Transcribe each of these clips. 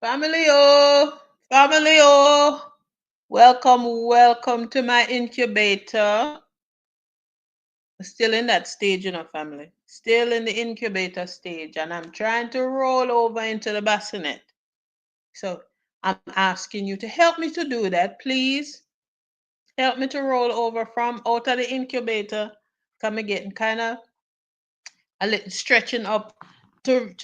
Family oh, family oh. Welcome to my incubator. Still in that stage, family. Still in the incubator stage, and I'm trying to roll over into the bassinet. So I'm asking you to help me to do that, please. Help me to roll over from out of the incubator. Come getting kind of a little stretching up to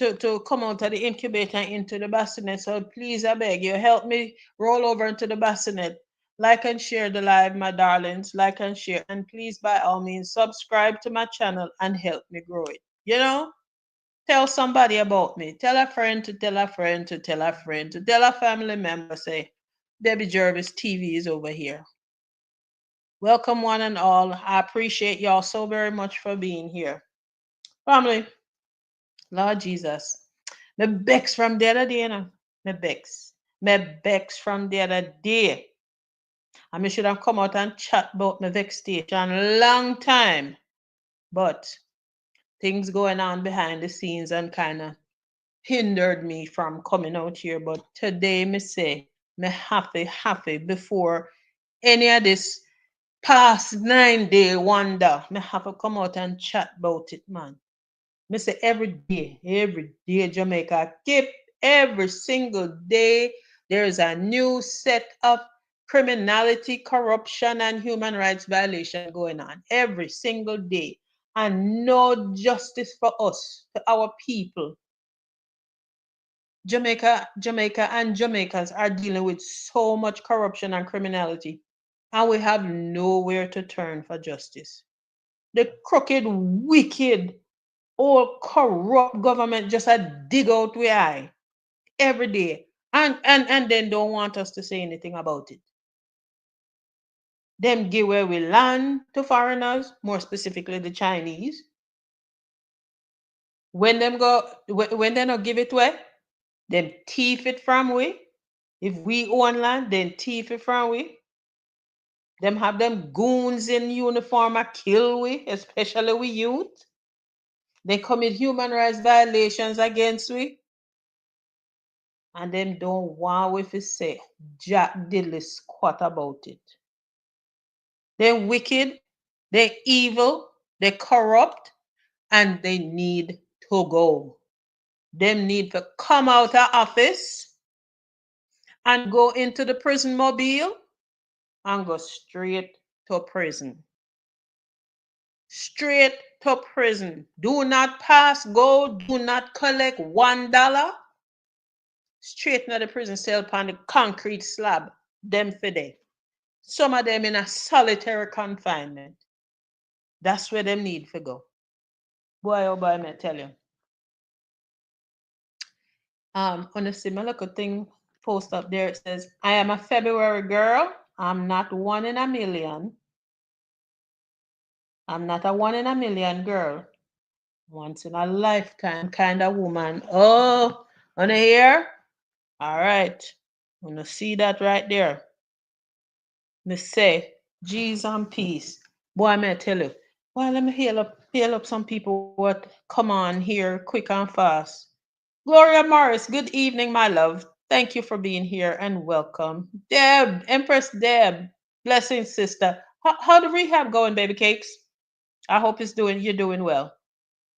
come out of the incubator into the bassinet. So please, I beg you, help me roll over into the bassinet. Like and share the live, my darlings. Like and share. And please, by all means, subscribe to my channel and help me grow it. Tell somebody about me. Tell a friend to tell a friend to tell a friend to tell a family member, say, Debbie Jervis TV is over here. Welcome, one and all. I appreciate y'all so very much for being here. Family, Lord Jesus. Me bex from the other day, Me bex. Me bex from the other day. And me should have come out and chat about my vexation long time. But things going on behind the scenes and kind of hindered me from coming out here. But today me say, me happy before any of this past 9 day wonder. Me have to come out and chat about it, man. Me say every day, Jamaica, keep every single day, there is a new set of criminality, corruption, and human rights violation going on every single day. And no justice for us, for our people. Jamaica, and Jamaicans are dealing with so much corruption and criminality, and we have nowhere to turn for justice. The crooked, wicked, all corrupt government just a dig out we eye every day and then don't want us to say anything about it. Them give where we land to foreigners, more specifically the Chinese. When they not give it away, them thief it from we. If we own land, then thief it from we. Them have them goons in uniform a kill we, especially we youth. They commit human rights violations against we. And them don't want we to say jack diddly squat about it. They're wicked, they're evil, they're corrupt, and they need to go. Them need to come out of office and go into the prison mobile and go straight to prison. Straight to prison. Do not pass go, do not collect $1. Straight to the prison cell upon the concrete slab. Them for there. Some of them in a solitary confinement. That's where them need to go. Boy, oh boy, I tell you. On a similar thing post up there, it says, I am a February girl. I'm not one in a million. I'm not a one in a million girl. Once in a lifetime kind of woman. Oh, on here? All right. Wanna see that right there. Me say, Jesus and peace. Boy, may I tell you. Well, let me heal up some people what come on here quick and fast. Gloria Morris, good evening, my love. Thank you for being here and welcome. Deb, Empress Deb, blessings, sister. How the rehab going, baby cakes? I hope you're doing well.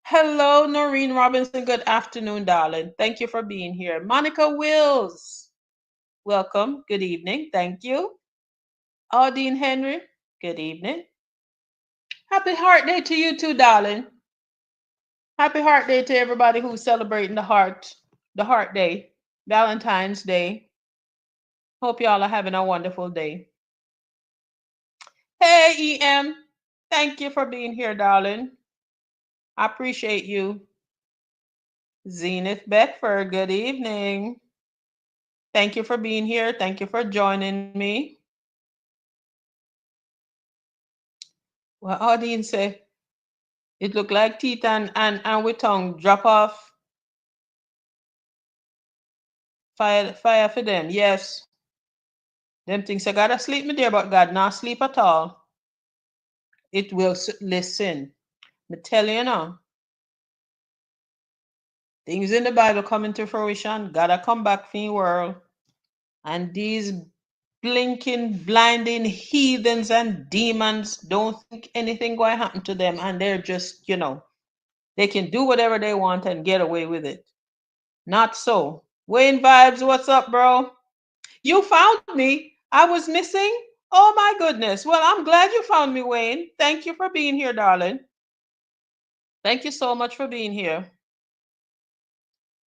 Hello, Noreen Robinson. Good afternoon, darling. Thank you for being here. Monica Wills, welcome. Good evening. Thank you. Aldine Henry, good evening. Happy Heart Day to you too, darling. Happy Heart Day to everybody who's celebrating the Heart Day, Valentine's Day. Hope y'all are having a wonderful day. Hey, EM. Thank you for being here, darling. I appreciate you. Zenith Beckford, good evening. Thank you for being here. Thank you for joining me. Well, audience say it looked like teeth and with tongue drop off. Fire for them. Yes. Them things I gotta sleep me there, but God not sleep at all. It will listen. Me tell you now. Things in the Bible coming to fruition. Gotta come back for the world. And these blinking, blinding heathens and demons don't think anything going to happen to them. And they're just, they can do whatever they want and get away with it. Not so. Wayne Vibes, what's up, bro? You found me. I was missing. Oh my goodness. Well, I'm glad you found me, Wayne. Thank you for being here, darling. Thank you so much for being here.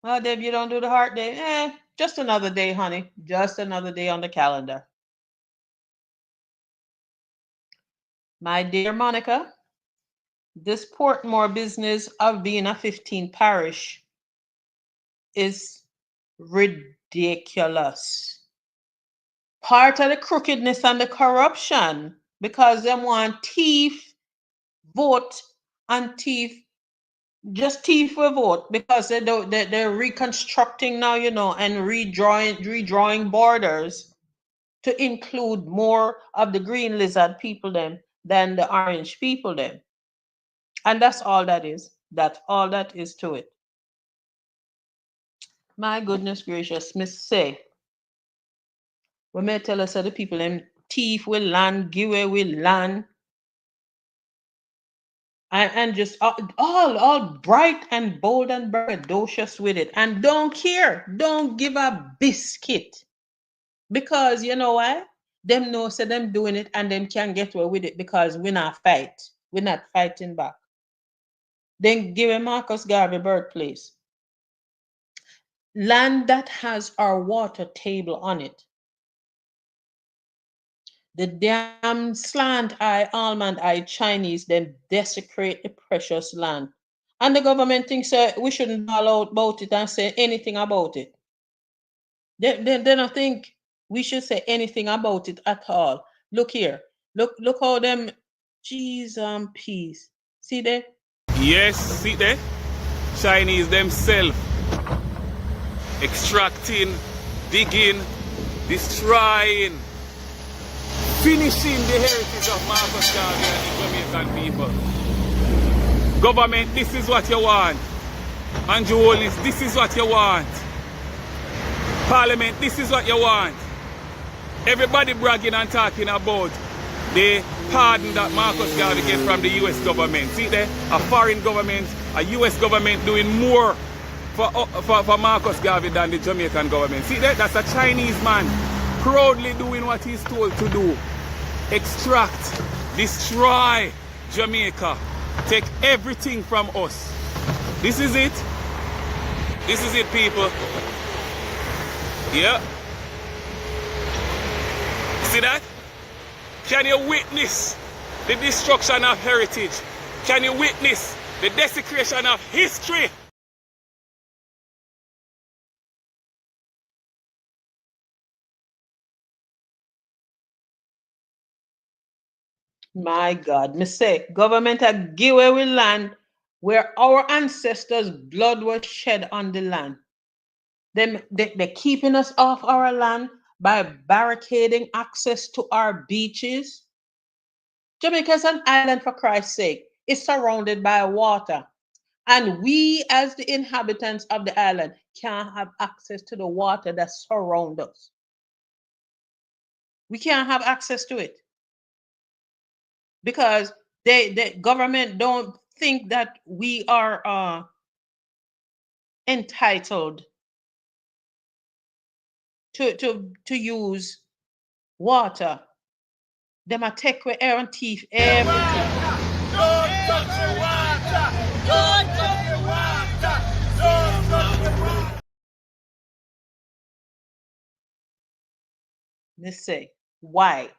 Well, Deb, you don't do the heart day. Just another day, honey. Just another day on the calendar. My dear Monica, this Portmore business of being a 15 parish is ridiculous. Part of the crookedness and the corruption because them want thief vote and thief just thief will vote because they're reconstructing now, and redrawing borders to include more of the green lizard people them than the orange people them. And that's all that is. That's all that is to it. My goodness gracious, Miss Say. We may tell us that the people them thief will land, give away will land. And just all bright and bold and braggadocious with it. And don't care. Don't give a biscuit. Because you know why? Them know say them doing it and them can get away with it because we not fight. We're not fighting back. Then give a Marcus Garvey birthplace. Land that has our water table on it. The damn slant eye, almond eye Chinese then desecrate the precious land. And the government thinks we shouldn't ball out about it and say anything about it. They don't think we should say anything about it at all. Look here. Look how them cheese and peas. See there? Yes, see there? Chinese themselves extracting, digging, destroying, finishing the heritage of Marcus Garvey and the Jamaican people. Government, this is what you want. Andrew Holness, this is what you want. Parliament, this is what you want. Everybody bragging and talking about the pardon that Marcus Garvey get from the US government. See there? A foreign government, a US government doing more for Marcus Garvey than the Jamaican government. See there? That's a Chinese man proudly doing what he's told to do. Extract, destroy Jamaica, take everything from us. This is it. This is it, people. Yeah. See that? Can you witness the destruction of heritage? Can you witness the desecration of history? My God, me say, government a give away land where our ancestors' blood was shed on the land. They're keeping us off our land by barricading access to our beaches. Jamaica is an island, for Christ's sake. It's surrounded by water. And we, as the inhabitants of the island, can't have access to the water that surrounds us. We can't have access to it because the government don't think that we are entitled to use water. Them a take away air and teeth everything. Don't touch the water! Don't touch the water! Don't touch the water! Let's say why?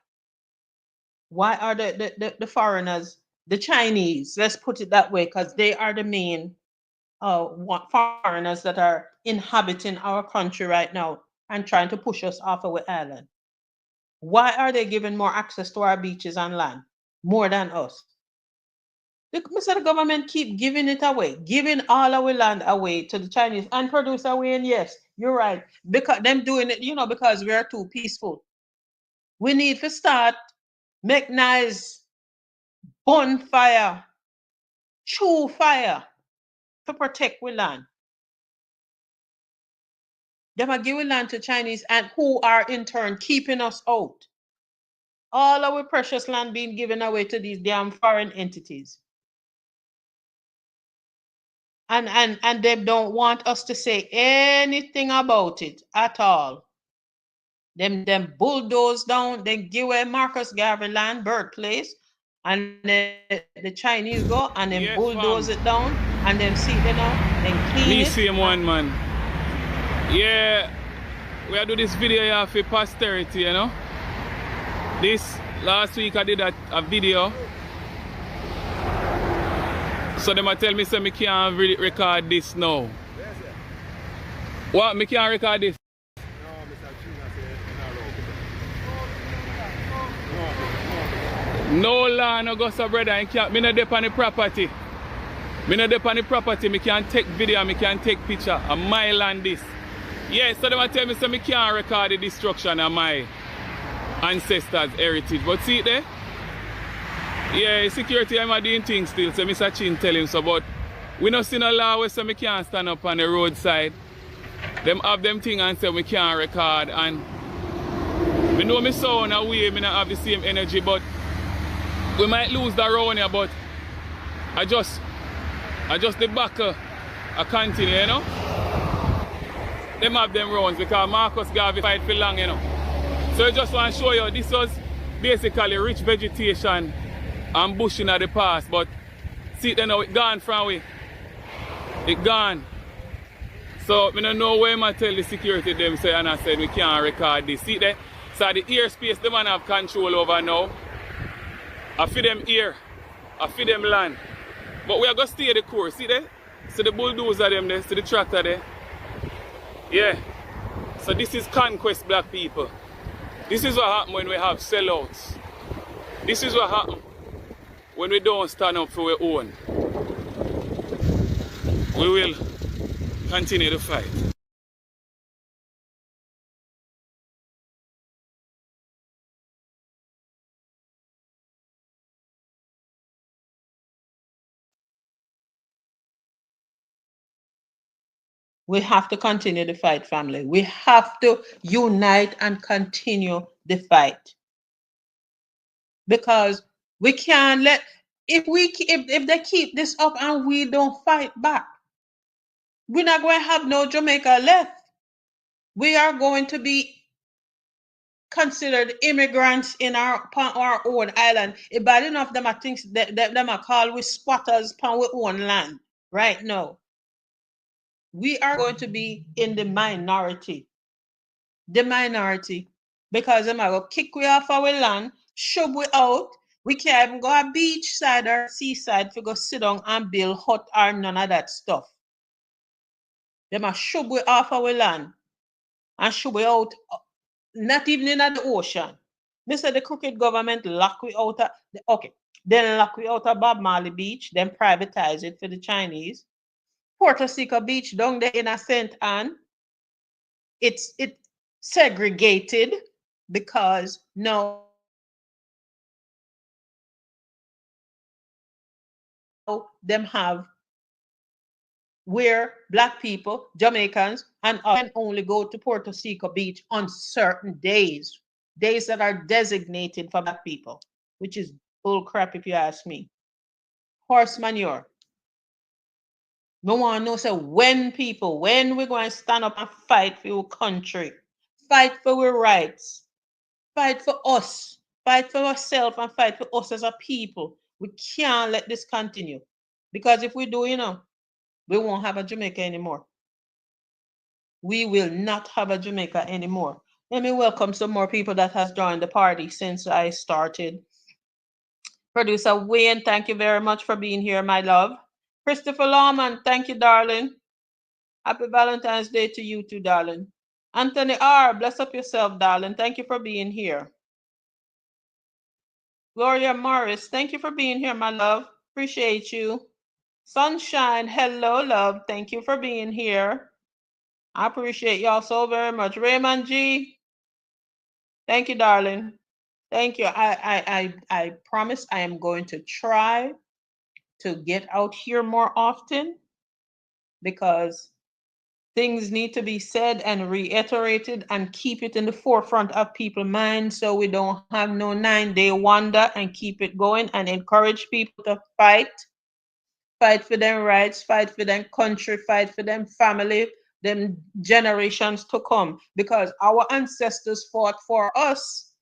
Why are the foreigners, the Chinese, let's put it that way, because they are the main foreigners that are inhabiting our country right now and trying to push us off our island. Why are they giving more access to our beaches and land more than us? The government keep giving it away, giving all our land away to the Chinese and produce away. And yes, you're right, because them doing it, because we are too peaceful. We need to start make nice bonfire, chew fire to protect we land. Them are giving land to Chinese and who are in turn keeping us out. All our precious land being given away to these damn foreign entities. And they don't want us to say anything about it at all. Them bulldoze down, they give away Marcus Garvey land, birthplace, and the Chinese go and then bulldoze it down, and then see it now, then clean Me it. same one, man. Yeah, we do this video here for posterity, you know. This last week I did a video. So them tell me say me can't record this now. What? Me can't record this? No law, no go so brother. Me no dep on the property. Me no dep on the property. Me can take video, me can take picture. A my land this. Yeah, so them tell me say me can't record the destruction of my ancestors' heritage. But see it there? Yeah, security I'm doing things still, so Mr. Chin tell him so, but we no see no law where so me can't stand up on the roadside. Them have them thing and say we can't record, and we know me sound away, me not have the same energy, but we might lose the round here, but I just the back I continue, you know. Them have them rounds because Marcus Garvey fight for long, you know. So I just want to show you this was basically rich vegetation and bush in the past, but see it now, it gone from we. It gone. So I don't know where I tell the security them say, and I said we can't record this. See there? So the airspace the man have control over now. I feed them air, I feed them land. But we are going to stay the course. See there? See the bulldozer them there, see the tractor there. Yeah. So this is conquest, black people. This is what happens when we have sellouts. This is what happens when we don't stand up for our own. We will continue the fight. We have to continue the fight, family. We have to unite and continue the fight. Because we can't let, if they keep this up and we don't fight back, we're not going to have no Jamaica left. We are going to be considered immigrants in our own island. If bad enough, them are things that them are called we squatters upon our own land right now. We are going to be in the minority. The minority. Because them are going to kick we off our land, shove we out. We can't even go a beach side or seaside to go sit down and build hut or none of that stuff. Them are shove we off our land and shove we out, not even in the ocean. They said the crooked government lock we out of, okay, then lock we out of Bob Marley Beach, then privatize it for the Chinese. Puerto Rico Beach down there in a St. Anne, it's segregated because now them have where black people, Jamaicans, and can only go to Puerto Rico Beach on certain days that are designated for black people, which is bull crap if you ask me. Horse manure. No one knows when we're going to stand up and fight for your country, fight for our rights, fight for us, fight for ourselves, and fight for us as a people. We can't let this continue. Because if we do, we won't have a Jamaica anymore. We will not have a Jamaica anymore. Let me welcome some more people that has joined the party since I started. Producer Wayne, thank you very much for being here, my love. Christopher Lawman, thank you, darling. Happy Valentine's Day to you too, darling. Anthony R., bless up yourself, darling. Thank you for being here. Gloria Morris, thank you for being here, my love. Appreciate you. Sunshine, hello, love. Thank you for being here. I appreciate y'all so very much. Raymond G, thank you, darling. Thank you. I promise I am going to try to get out here more often because Things need to be said and reiterated and keep it in the forefront of people's minds so we don't have no 9-day wonder, and keep it going and encourage people to fight for their rights, fight for their country, fight for them family, them generations to come. Because our ancestors fought for us.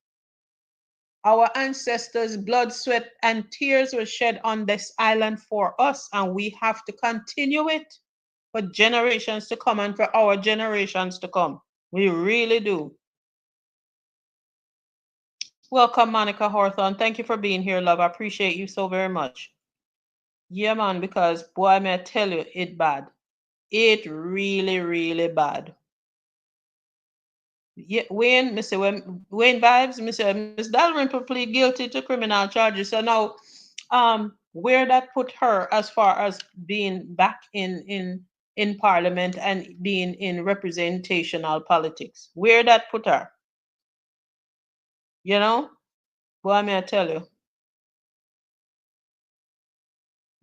Our ancestors' blood, sweat, and tears were shed on this island for us, and we have to continue it for generations to come and for our generations to come. We really do. Welcome, Monica Hawthorne. Thank you for being here, love. I appreciate you so very much. Yeah, man, because boy, may I tell you, it bad. It really, really bad. Yeah, Wayne, Mr. Wayne Vibes, Mr. Miss Dalrymple plead guilty to criminal charges. So now, where that put her as far as being back in parliament and being in representational politics? Where that put her? You know? Boy, may I tell you.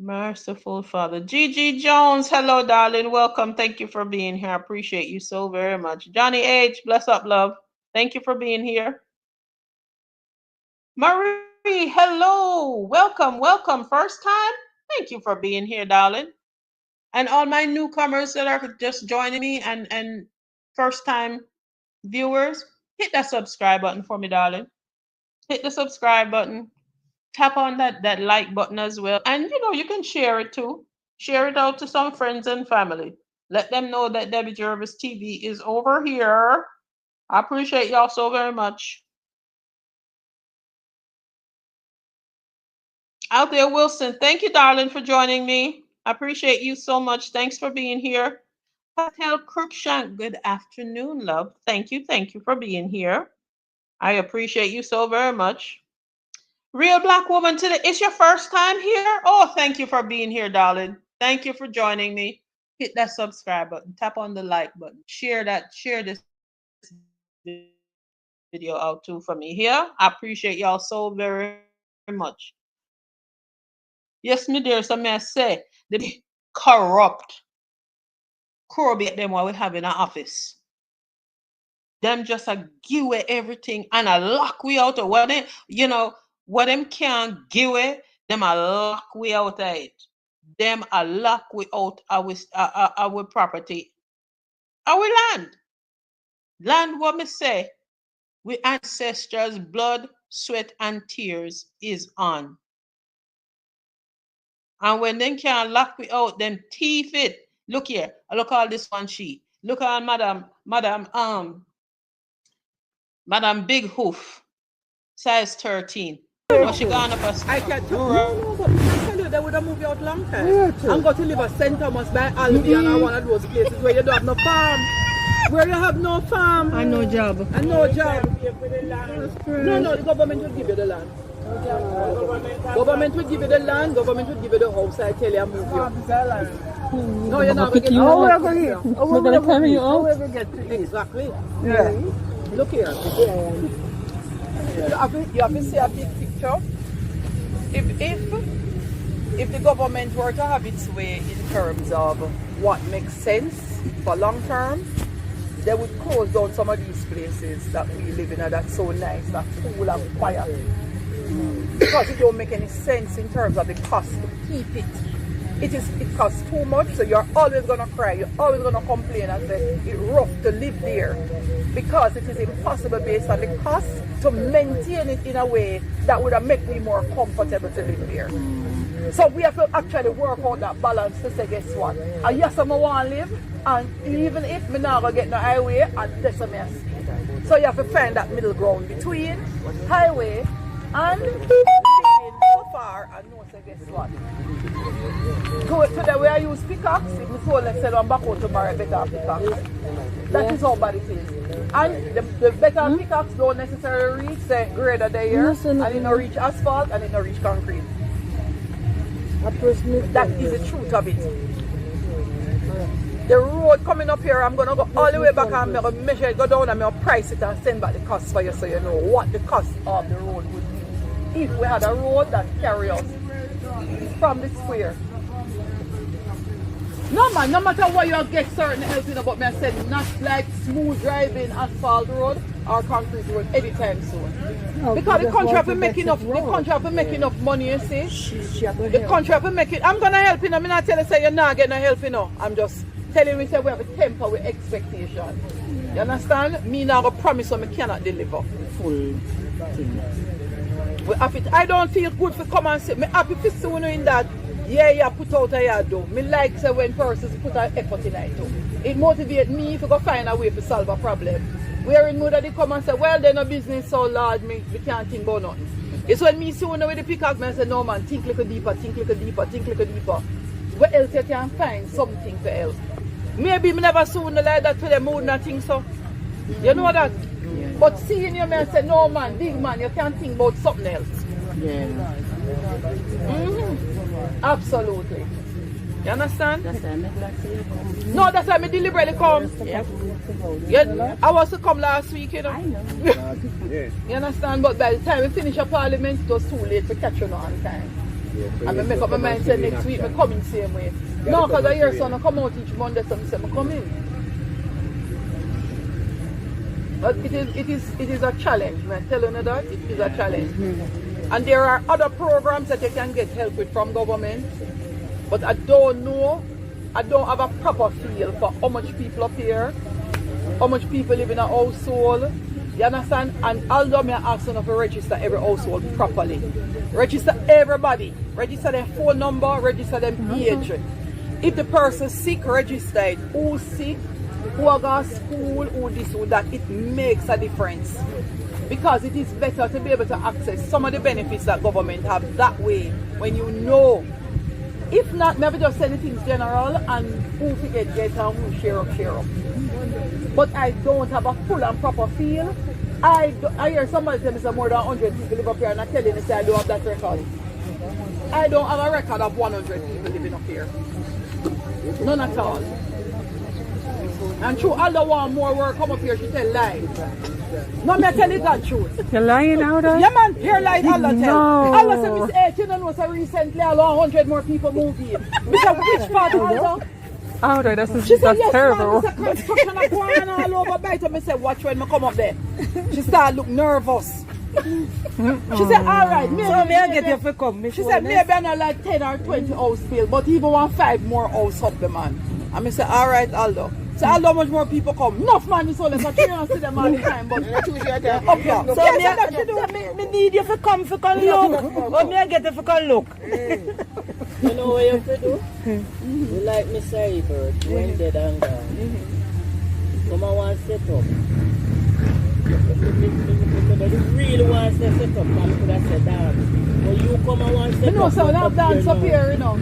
Merciful Father. Gigi Jones, hello, darling. Welcome. Thank you for being here. I appreciate you so very much. Johnny H, bless up, love. Thank you for being here. Marie, hello. Welcome, welcome. First time? Thank you for being here, darling. And all my newcomers that are just joining me and first time viewers, hit that subscribe button for me, darling. Hit the subscribe button. Tap on that like button as well. And you can share it too. Share it out to some friends and family. Let them know that Debbie Jervis TV is over here. I appreciate y'all so very much. Out there, Wilson, thank you, darling, for joining me. I appreciate you so much. Thanks for being here. Patel Cruikshank, good afternoon, love. Thank you for being here. I appreciate you so very much. Real Black Woman today. It's your first time here? Oh, thank you for being here, darling. Thank you for joining me. Hit that subscribe button. Tap on the like button. Share this video out too for me here. I appreciate y'all so very much. Yes, me dear, so may I say, the corrupt corrobate them what we have in our office. Them just a give away everything and a lock we out of what they, what them can't give away, them a lock we out of it. Them a lock we out our property. Our land. Land, what me say, we ancestors' blood, sweat, and tears is on. And when them can't lock we out, them thief it. Look here, look all this one sheet. Look at Madam Big Hoof, size 13. No, she gone up a I can't no, but I tell you, they would have moved out long time. Yeah, I'm going to live at St. Thomas by Albion or one of those places where you don't have no farm. Where you have no farm. And no job. And no job. No, the government will give you the land. Government will give you the land, government will give you the house, I tell you, move you. No, you're not going to get We're going to carry you out. Exactly. Yeah. Look here. You have to see a big picture. If the government were to have its way in terms of what makes sense for long term, they would close down some of these places that we live in that's so nice, that's cool and quiet. Because it don't make any sense in terms of the cost to keep it. It costs too much, so you're always gonna cry, you're always gonna complain and say it's rough to live there. Because it is impossible based on the cost to maintain it in a way that would have made me more comfortable to live there. So we have to actually work out that balance to say, guess what? And yes, I want to live, and even if I'm not going to get no highway, and that's a mess. So you have to find that middle ground between highway and living so far, and know, say, guess what? Today we I use pickaxe, if we told let's say I'm back out tomorrow, better pickaxe. That is how bad it is. And the better pickaxe don't necessarily reach the grader there, and it don't reach asphalt, and it don't reach concrete. That is the truth of it. The road coming up here, I'm going to go all the way back and I'm going to measure it, go down and I'm going to price it and send back the cost for you so you know what the cost of the road would be. If we had a road that carries us from the square. No man, no matter what you get certain help, you know, but me I said not like smooth driving asphalt road or concrete road anytime soon. No, Because the just country want have to to get make enough, it the wrong. country have to make enough money, you see. She have to The help. country have to make it. I'm gonna help you know. I'm not telling you say you're not getting no help, you know. I'm just telling you say we have a temper with expectation. You understand? Me now go promise what I cannot deliver. Full thing. We have it. I don't feel good for come and say me happy to see you in that. Yeah, put out a yard though. Me like say when persons put an effort in it too. It motivates me if I go find a way to solve a problem. Where in mood they come and say, well, they're no business so large, we can't think about nothing. It's when me see one with the pickaxe, I say, no man, think a little deeper, think a little deeper, think a little deeper. Where else you can find something to help? Maybe me never saw one like that to them, I wouldn't think so. You know that? Yeah. But seeing you, man, say, no man, big man, you can't think about something else. Yeah. Absolutely. You understand? That's why I make like say you come. No, that's why I deliberately come. Yeah. Yeah, I was to come last week, you know. I know. You understand? But by the time we finish a parliament, it was too late to catch you on time. And I make up my mind, say next week, I come in same way. No, because I hear son, I come out each Monday, so I say, I come in. But it is a challenge, man. Telling you that, it is a challenge. And there are other programs that you can get help with from government. But I don't know, I don't have a proper feel for how much people up here, how much people live in a household. You understand? And although me ask them to register every household properly. Register everybody. Register their phone number, register their age. If the person's sick, register it. Who's sick, who are going to school, who this, who that. It makes a difference. Because it is better to be able to access some of the benefits that government have that way when you know. If not, maybe just send the things general and who forget get and who share up. But I don't have a full and proper feel. I hear somebody tell me some more than 100 people live up here and I tell them say I don't have that record. I don't have a record of 100 people living up here. None at all. And true, Allah want more work come up here, she tell lies. No, me tell you that truth. You're lying now, though? Yeah, man, here lies Allah tell. No. Allah said, Miss H, you don't know, so recently, Allah 100 more people moved in. Me say, which part of Allah? Oh, no, that's She said, yes, terrible. man, it's a construction of going all over Bite. Me said, watch when I come up there. She started look nervous. She said, all right, maybe, So, may I get you for come? she said, maybe I'm not like 10 or 20 house bill, but even want 5 more house up the man. And me say, all right, Aldo. So how much more people come? Enough man is all I can't see them all the time, but up here. So, yes, me need you to come for come look. Or me I get you for come look. You know what you have to do? You like me say, bird, when dead and gone. Come on, want to set up. You really want to set up, man, could have said that. But you come and want to set up. You know, so we have dance up here, you know.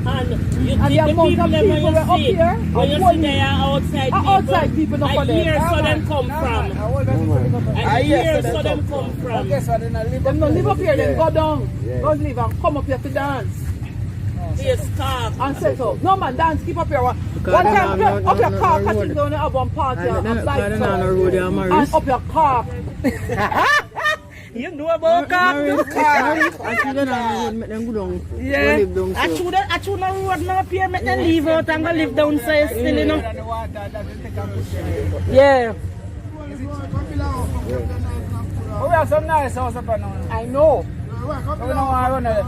And you And see the the amount people of them people when were up you see, here, when you and see they are outside people not for I them. hear so them come from. I hear so them come from. Them don't live up here, then go down. Go live and come up here to dance. They stop. And set up. No man, dance, keep up here. One time, up your car, cutting down, you have one party, and bike and up your car. You know about car? Yeah. I should not road now up here, make them leave out and go live downstairs still, you know. Yeah. We have some nice house up and down. I know. We don't want to run it.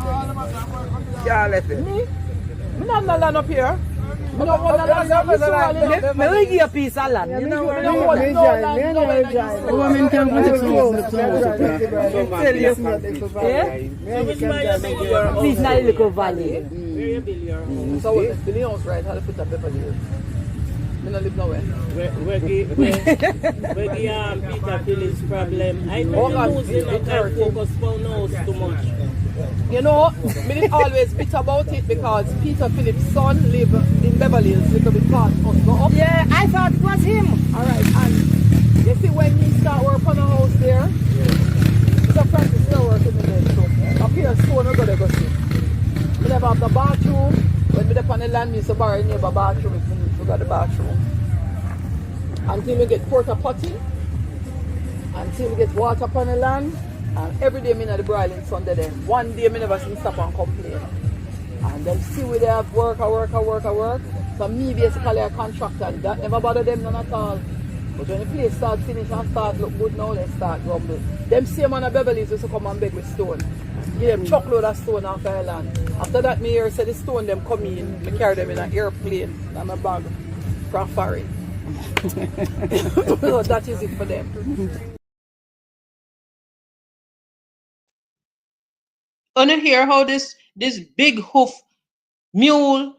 Yeah, left it. Me not land up here. Me not want to land up Me will give you a piece of land. You know what? Woman can put it Tell you. Yeah? So which way you build your house? Please, not little valley. Where you build your house? So what, the house right, how to put a paper there. Me not live nowhere. Where Peter Phillips' problem. I know you're losing a time focus for house too much. You know, me didn't always bit about it because Peter Phillips' son live in Beverly Hills, little bit past us. Go up. Yeah, I thought it was him. Alright, and you see when he start work on a house there, Mr. Francis still working in there. So up here, stone we're gonna go see. We never have the bathroom. When we up on the land, we used to borrow neighbor bathroom if we need to go to the bathroom. Until we get porta potty, until we get water upon the land. And every day me in the broiling sun there. One day me never see stop and complain. And then see we they have work. So me basically a contractor, and that never bother them none at all. But when the place start finish and start look good now, they start grumble. Them same man of Beverly's used to come and beg with stone. Give them truckload of stone off island. After that, me hear say the stone them come in, me carry them in an airplane and my bag from foreign. So that is it for them. Wanna hear how this big hoof mule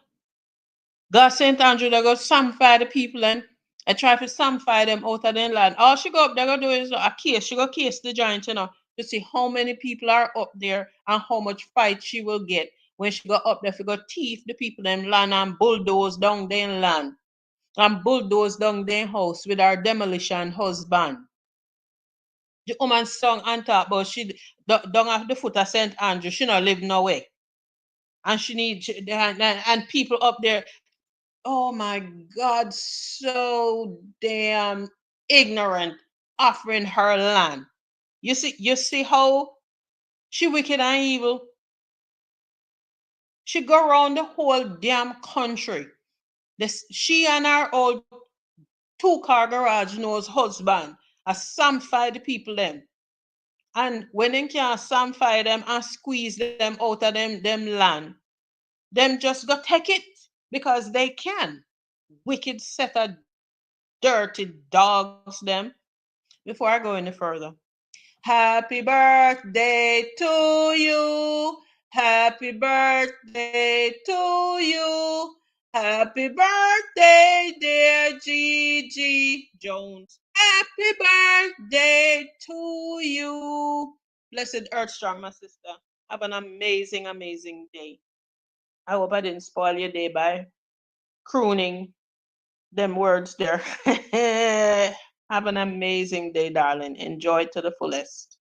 got St. Andrew that got samfire the people and I try to samfire them out of their land. All she go up there gonna do is a case. She go case the giant, to see how many people are up there and how much fight she will get when she go up there. She go thief the people them land and bulldoze down their land and bulldoze down their house with her demolition husband. The woman song and talk about she down at the foot of St. Andrew. She not live nowhere. And she need and people up there, oh my God, so damn ignorant, offering her land. You see how she wicked and evil. She go around the whole damn country. She and her old two-car garage knows husband as some fight the people them. And when them can some fight them and squeeze them out of them land, them just go take it because they can. Wicked set of dirty dogs them. Before I go any further, happy birthday to you. Happy birthday to you. Happy birthday, dear Gigi Jones. Happy birthday to you. Blessed Earth Strong, my sister. Have an amazing, amazing day. I hope I didn't spoil your day by crooning them words there. Have an amazing day, darling. Enjoy it to the fullest.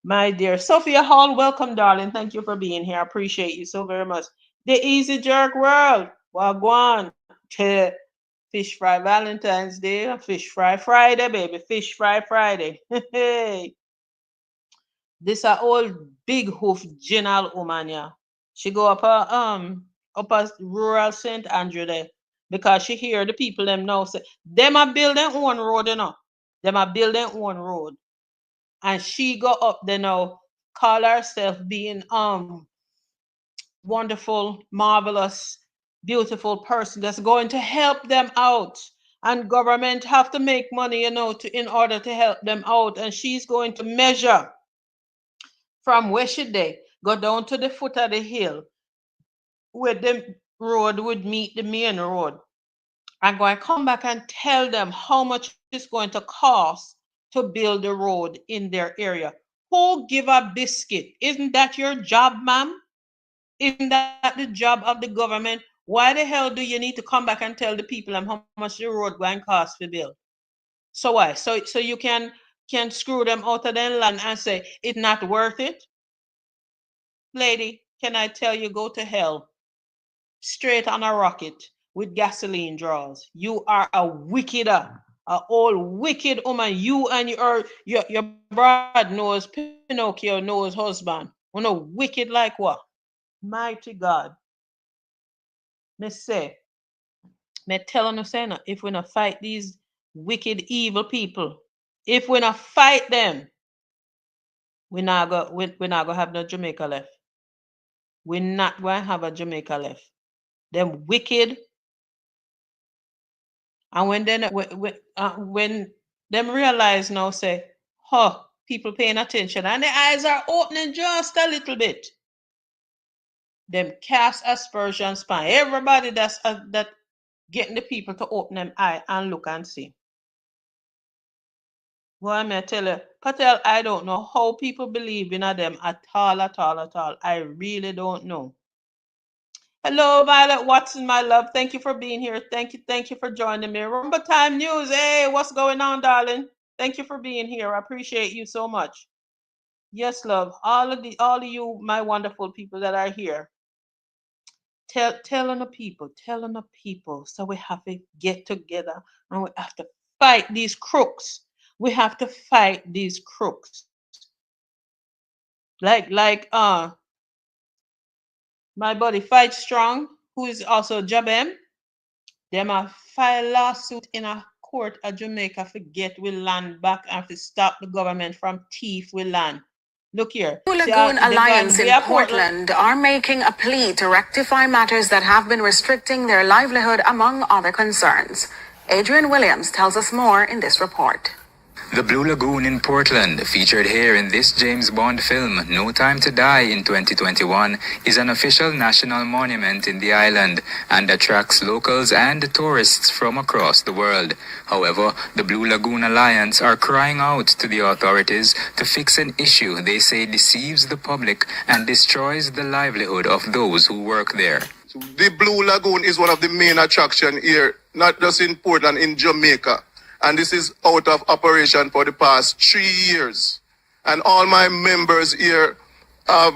My dear Sophia Hall, welcome, darling. Thank you for being here. I appreciate you so very much. The Easy Jerk World. Wagwan. Fish Fry Valentine's Day. Fish Fry Friday, baby. Fish Fry Friday. This a old big hoof general woman, yeah. She go up a rural St. Andrew there because she hear the people them now say them a build their own road, Them a build their own road. And she go up there now, call herself being wonderful, marvelous, beautiful person that's going to help them out. And government have to make money, in order to help them out. And she's going to measure from where she dey, go down to the foot of the hill, where the road would meet the main road. I'm going to come back and tell them how much it's going to cost to build the road in their area. Who give a biscuit? Isn't that your job, ma'am? Isn't that the job of the government? Why the hell do you need to come back and tell the people how much the road going to cost to build? So why? So you can screw them out of their land and say it's not worth it? Lady, can I tell you, go to hell straight on a rocket with gasoline draws. You are a wickeder, a old wicked woman. You and your brother knows Pinocchio knows husband. You know wicked like what? Mighty God. Me say, me tell you say no, if we not fight these wicked evil people, if we not fight them, we not go have no Jamaica left. We're not going to have a Jamaica left. Them wicked. And when them realize now, say, huh, people paying attention, and their eyes are opening just a little bit. Them cast aspersions upon everybody that getting the people to open them eye and look and see. Well, I tell you, Patel, I don't know how people believe in them at all, at all, at all. I really don't know. Hello, Violet Watson, my love. Thank you for being here. Thank you for joining me. Rumba Time News. Hey, what's going on, darling? Thank you for being here. I appreciate you so much. Yes, love. All of you, my wonderful people that are here. Telling the people. So we have to get together and we have to fight these crooks. We have to fight these crooks. My buddy Fight Strong, who is also Jabem. Them a file lawsuit in a court of Jamaica for get we land back and to stop the government from thief we land. Look here. Lagoon Alliance in Portland are making a plea to rectify matters that have been restricting their livelihood, among other concerns. Adrian Williams tells us more in this report. The Blue Lagoon in Portland, featured here in this James Bond film, No Time to Die in 2021, is an official national monument in the island and attracts locals and tourists from across the world. However, the Blue Lagoon Alliance are crying out to the authorities to fix an issue they say deceives the public and destroys the livelihood of those who work there. The Blue Lagoon is one of the main attractions here, not just in Portland, in Jamaica. And this is out of operation for the past 3 years. And all my members here have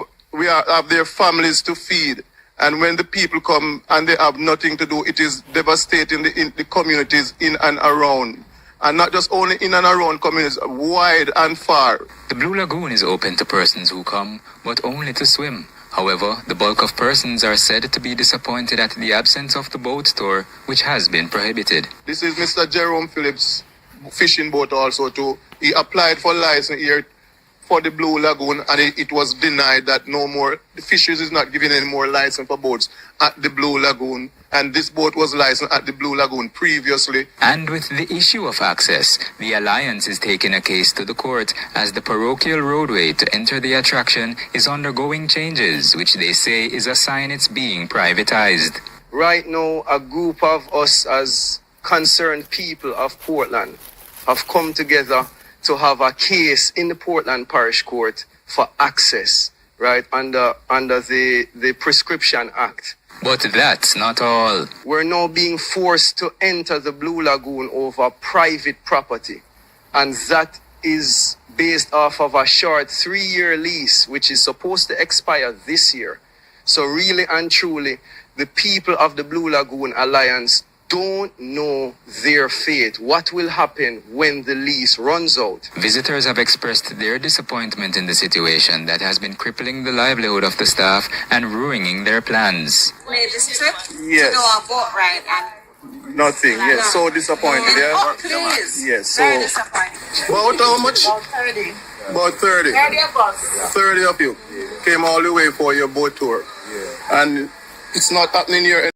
their families to feed. And when the people come and they have nothing to do, it is devastating the communities in and around. And not just only in and around communities, wide and far. The Blue Lagoon is open to persons who come, but only to swim. However, the bulk of persons are said to be disappointed at the absence of the boat tour, which has been prohibited. This is Mr. Jerome Phillips' fishing boat also too. He applied for license here for the Blue Lagoon and it was denied that no more, the fisheries is not giving any more license for boats at the Blue Lagoon. And this boat was licensed at the Blue Lagoon previously. And with the issue of access, the Alliance is taking a case to the court as the parochial roadway to enter the attraction is undergoing changes, which they say is a sign it's being privatized. Right now, a group of us as concerned people of Portland have come together to have a case in the Portland Parish Court for access, right, under the Prescription Act. But that's not all. We're now being forced to enter the Blue Lagoon over private property. And that is based off of a short 3-year lease, which is supposed to expire this year. So really and truly, the people of the Blue Lagoon Alliance don't know their fate. What will happen when the lease runs out? Visitors have expressed their disappointment in the situation that has been crippling the livelihood of the staff and ruining their plans. Made this trip Yes. to do a boat ride and Nothing, yes, so disappointed, yeah? oh, please. Yes, so... Very disappointed. About how much? About 30. About 30. 30 of us. 30 of you came all the way for your boat tour. And it's not happening here.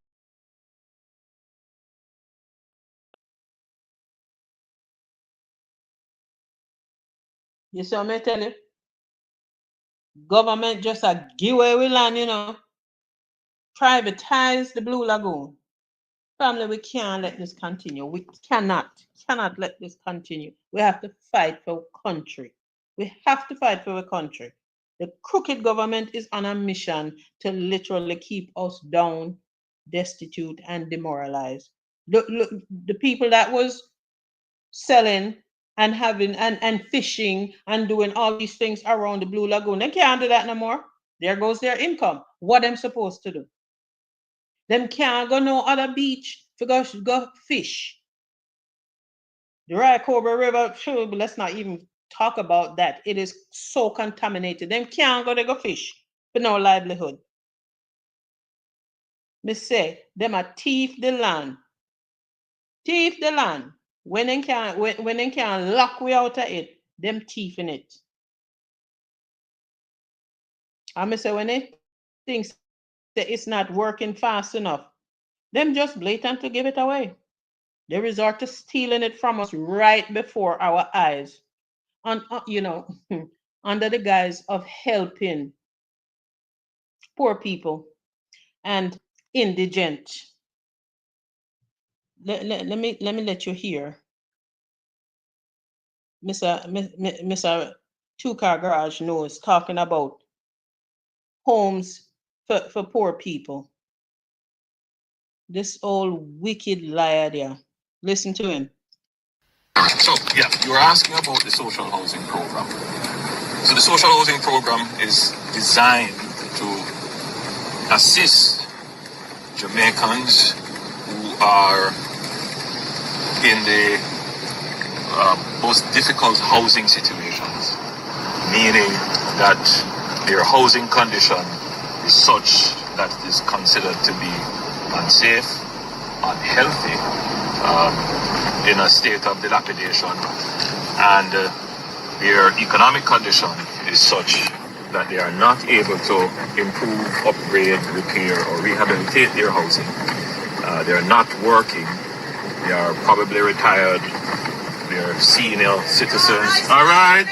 You see what I tell you? Government just a give away we land, you know. Privatize the Blue Lagoon. Family, we can't let this continue. We cannot let this continue. We have to fight for our country. We have to fight for our country. The crooked government is on a mission to literally keep us down, destitute, and demoralized. Look, the people that was selling and having and fishing and doing all these things around the Blue Lagoon, they can't do that no more. There goes their income. What them supposed to do? Them can't go no other beach to go fish. The Rycobra River, let's not even talk about that. It is so contaminated. Them can't go to go fish for no livelihood. Me say, them a thief the land. Thief the land. When they can lock we out of it, them thiefing it. I me say when they think that it's not working fast enough, them just blatant to give it away. They resort to stealing it from us right before our eyes, you know, under the guise of helping poor people and indigent. Let me let you hear. Mr. Two-Car Garage knows talking about homes for poor people. This old wicked liar there. Listen to him. So, yeah, you were asking about the social housing program. So the social housing program is designed to assist Jamaicans who are in the most difficult housing situations, meaning that their housing condition is such that it is considered to be unsafe unhealthy, in a state of dilapidation, and their economic condition is such that they are not able to improve, upgrade, repair, or rehabilitate their housing. They are not working. They are probably retired. They are senior citizens. All right.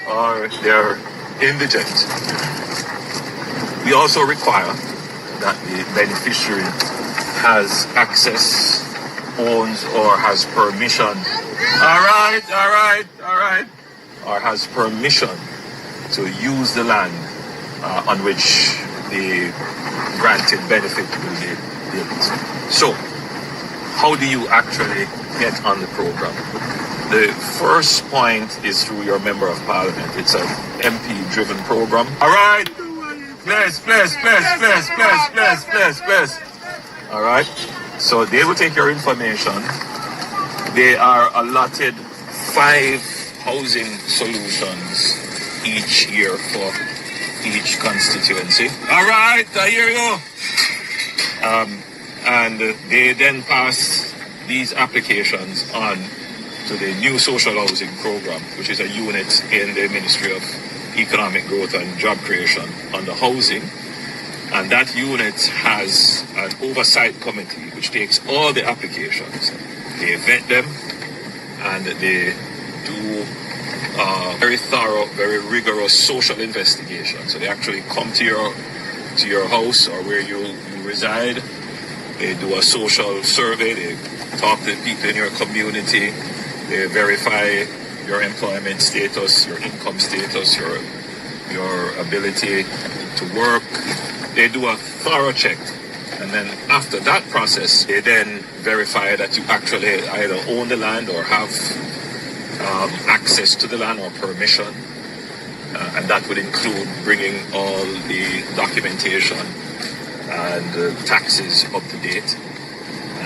Or they're indigent. We also require that the beneficiary has access, owns, or has permission. All right. Or has permission to use the land on which the granted benefit will be built. So, how do you actually get on the program? The first point is through your member of parliament. It's an MP-driven program. All right. Bless. All right. So they will take your information. They are allotted 5 housing solutions each year for each constituency. All right, I hear you. And they then pass these applications on to the new social housing program, which is a unit in the Ministry of Economic Growth and Job Creation under housing. And that unit has an oversight committee which takes all the applications. They vet them and they do very thorough, very rigorous social investigation. So they actually come to your house or where you reside. They do a social survey. They talk to people in your community. They verify your employment status, your income status, your ability to work. They do a thorough check. And then after that process, they then verify that you actually either own the land or have access to the land or permission. And that would include bringing all the documentation and taxes up to date.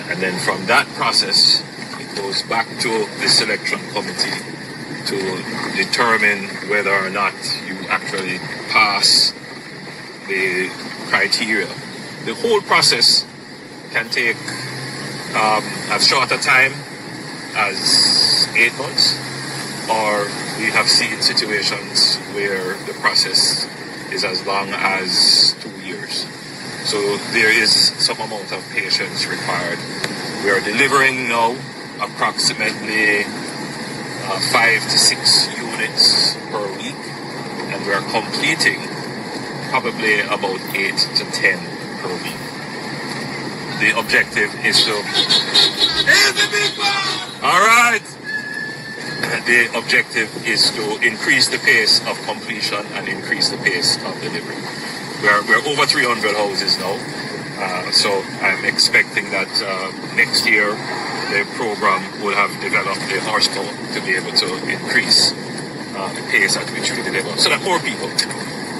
And then from that process, it goes back to the selection committee to determine whether or not you actually pass the criteria. The whole process can take as short a time as 8 months, or we have seen situations where the process is as long as 2 years. So there is some amount of patience required. We are delivering now approximately 5 to 6 units per week, and we are completing probably about 8 to 10 per week. The objective is to... All right! The objective is to increase the pace of completion and increase the pace of delivery. We're over 300 houses now, so I'm expecting that next year the program will have developed the horsepower to be able to increase the pace at which we deliver, so that more people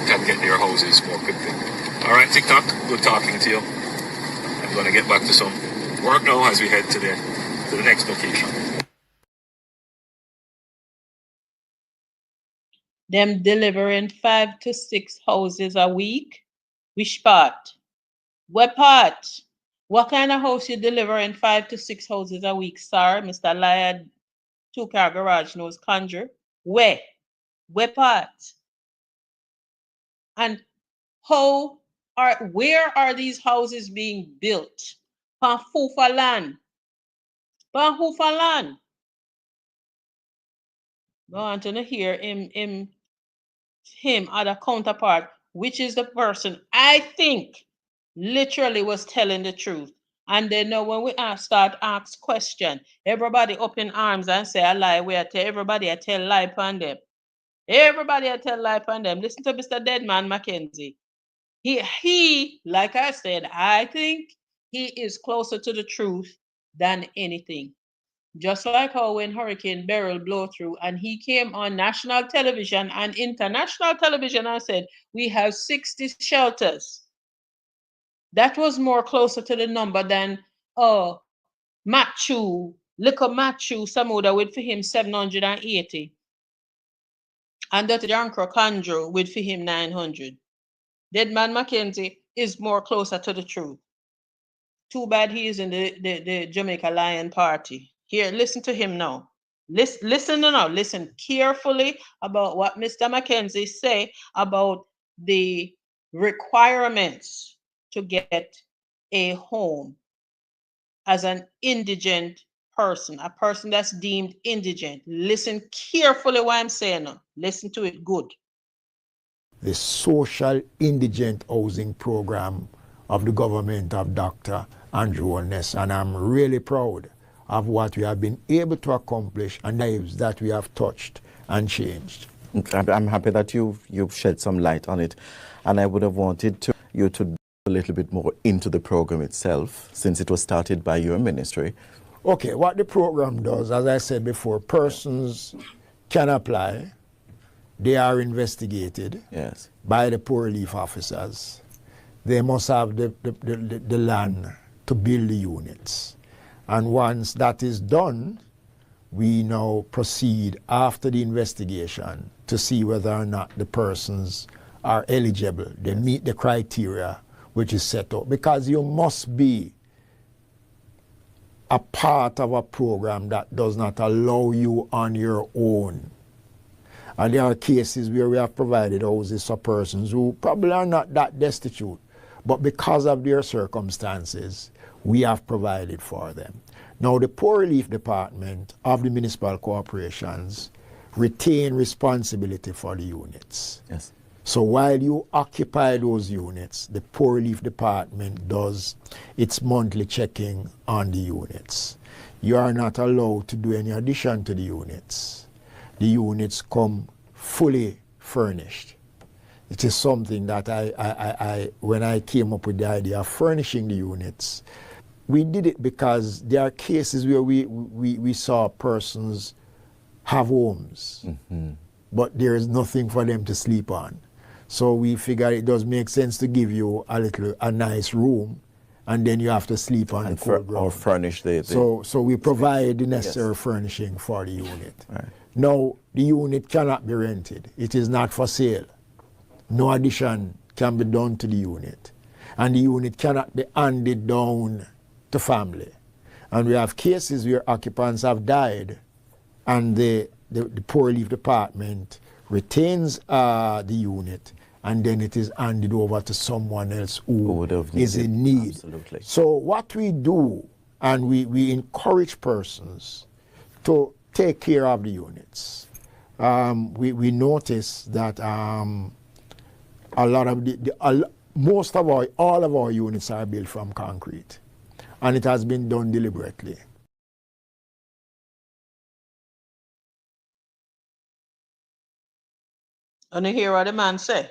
can get their houses more quickly. All right, TikTok, good talking to you. I'm going to get back to some work now as we head to the next location. Them delivering 5 to 6 houses a week. Which part? What part? What kind of house you delivering 5 to 6 houses a week, sir? Mr. Liad, 2-car garage knows conjure. Where? What part? And where are these houses being built? Pan Fufa land. Pan Fufa land. I want to hear him, other counterpart, which is the person I think literally was telling the truth. And then now when we start ask question, everybody up in arms and say a lie. We tell everybody I tell lie upon them. Everybody I tell lie upon them. Listen to Mr. Deadman Mackenzie. He, like I said, I think he is closer to the truth than anything. Just like how when Hurricane Beryl blew through and he came on national television and international television and said, we have 60 shelters. That was more closer to the number than, Matthew, little Matthew Samuda with for him 780. And Dr. John Crocandro with for him 900. Deadman Mackenzie is more closer to the truth. Too bad he is in the Jamaica Lion Party. Here, listen to him now. Listen now. Listen carefully about what Mr. Mackenzie say about the requirements to get a home as an indigent person, a person that's deemed indigent. Listen carefully what I'm saying now. Listen to it good. The social indigent housing program of the government of Dr. Andrew Holness, and I'm really proud of what we have been able to accomplish and lives that we have touched and changed. I'm happy that you've shed some light on it, and I would have wanted you to dive a little bit more into the program itself, since it was started by your ministry. Okay, what the program does, as I said before, persons can apply. They are investigated by the poor relief officers. They must have the land to build the units. And once that is done, we now proceed after the investigation to see whether or not the persons are eligible. They meet the criteria which is set up. Because you must be a part of a program that does not allow you on your own. And there are cases where we have provided houses for persons who probably are not that destitute, but because of their circumstances, we have provided for them. Now, the Poor Relief Department of the municipal corporations retain responsibility for the units. Yes. So while you occupy those units, the Poor Relief Department does its monthly checking on the units. You are not allowed to do any addition to the units. The units come fully furnished. It is something that when I came up with the idea of furnishing the units, we did it because there are cases where we saw persons have homes, but there is nothing for them to sleep on. So we figured it does make sense to give you a nice room, and then you have to sleep on the cold ground. Or furnish the So we provide the necessary furnishing for the unit. Right. Now, the unit cannot be rented. It is not for sale. No addition can be done to the unit. And the unit cannot be handed down to family. And we have cases where occupants have died and the Poor Relief Department retains the unit, and then it is handed over to someone else who is in need. Absolutely. So what we do, and we encourage persons to take care of the units. We notice that a lot of all of our units are built from concrete, and it has been done deliberately. And you hear what the man say?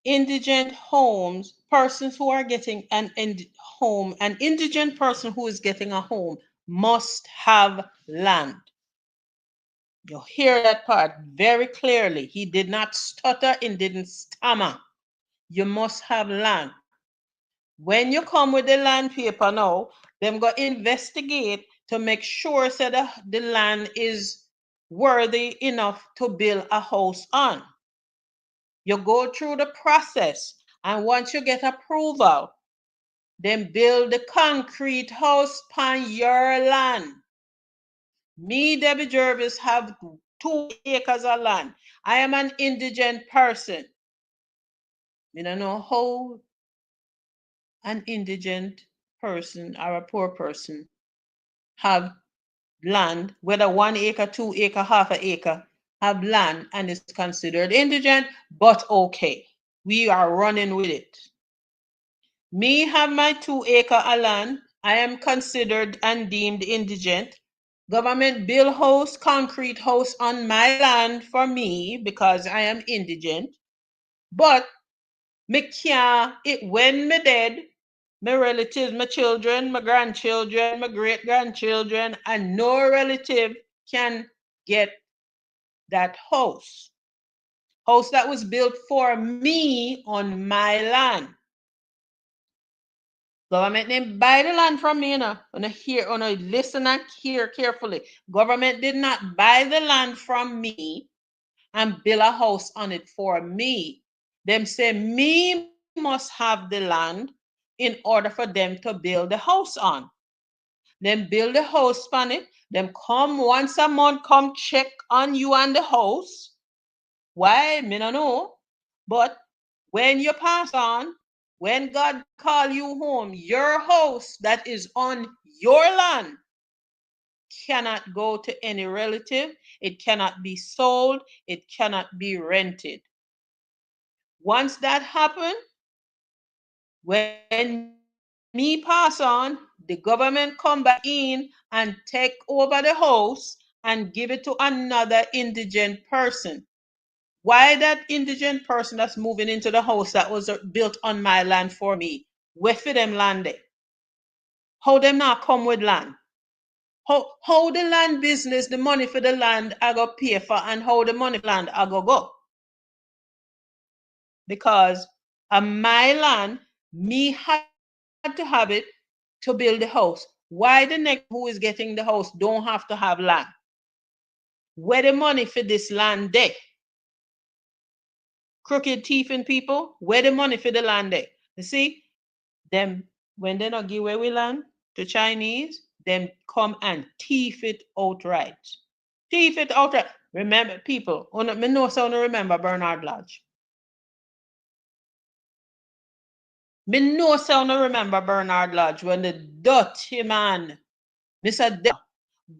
Indigent homes, persons who are getting an indigent person who is getting a home must have land. You hear that part very clearly. He did not stutter and didn't stammer. You must have land. When you come with the land paper now, them go investigate to make sure that the land is worthy enough to build a house on. You go through the process, and once you get approval, then build the concrete house on your land. Me, Debbie Jervis, have 2 acres of land. I am an indigent person. I don't know how an indigent person or a poor person have land, whether 1 acre, 2 acre, half an acre, have land and is considered indigent, but okay. We are running with it. Me have my 2 acre of land. I am considered and deemed indigent. Government build house, concrete house on my land for me because I am indigent. But me can't, when me dead, my relatives, my children, my grandchildren, my great-grandchildren, and no relative can get that house. House that was built for me on my land. Government didn't buy the land from me, listen and hear carefully. Government did not buy the land from me and build a house on it for me. Them say me must have the land in order for them to build the house on. Then build the house on it. Them come once a month, come check on you and the house. Why? Me no know. But when you pass on, when God call you home, your house that is on your land cannot go to any relative. It cannot be sold. It cannot be rented. Once that happens, when me pass on, the government come back in and take over the house and give it to another indigent person. Why that indigent person that's moving into the house that was built on my land for me? Where for them land there? How them not come with land? How the land business, the money for the land I go pay for, and how the money for land I go? Because on my land, me had to have it to build the house. Why the next who is getting the house don't have to have land? Where the money for this land there? Crooked thieving people, where the money for the land there? You see, them when they not give away we land to Chinese, them come and thief it outright. Thief it outright. Remember, people, me know so remember Bernard Lodge. Me know so remember Bernard Lodge when the dirty man, Mr.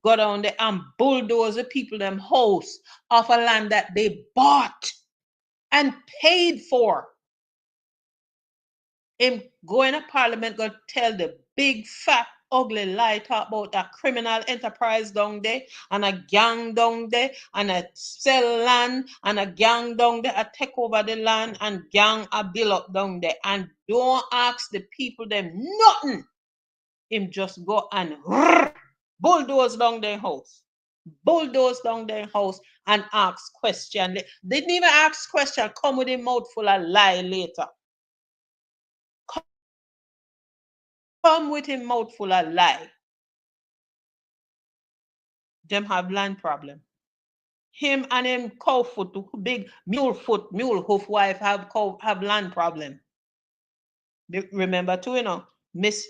Go down there and bulldoze the people them house off a land that they bought and paid for. Him going to parliament go tell the big fat ugly lie talk about a criminal enterprise down there and a gang down there and a sell land and a gang down there a take over the land and gang a build up down there and don't ask the people them nothing. Him just go and bulldoze down their house. Bulldoze down their house and ask question. They didn't even ask question, come with a mouthful of lie later. Come with a mouthful of lie. Them have land problem. Him and him cow foot, big mule hoof wife have land problem. Remember too, you know, Miss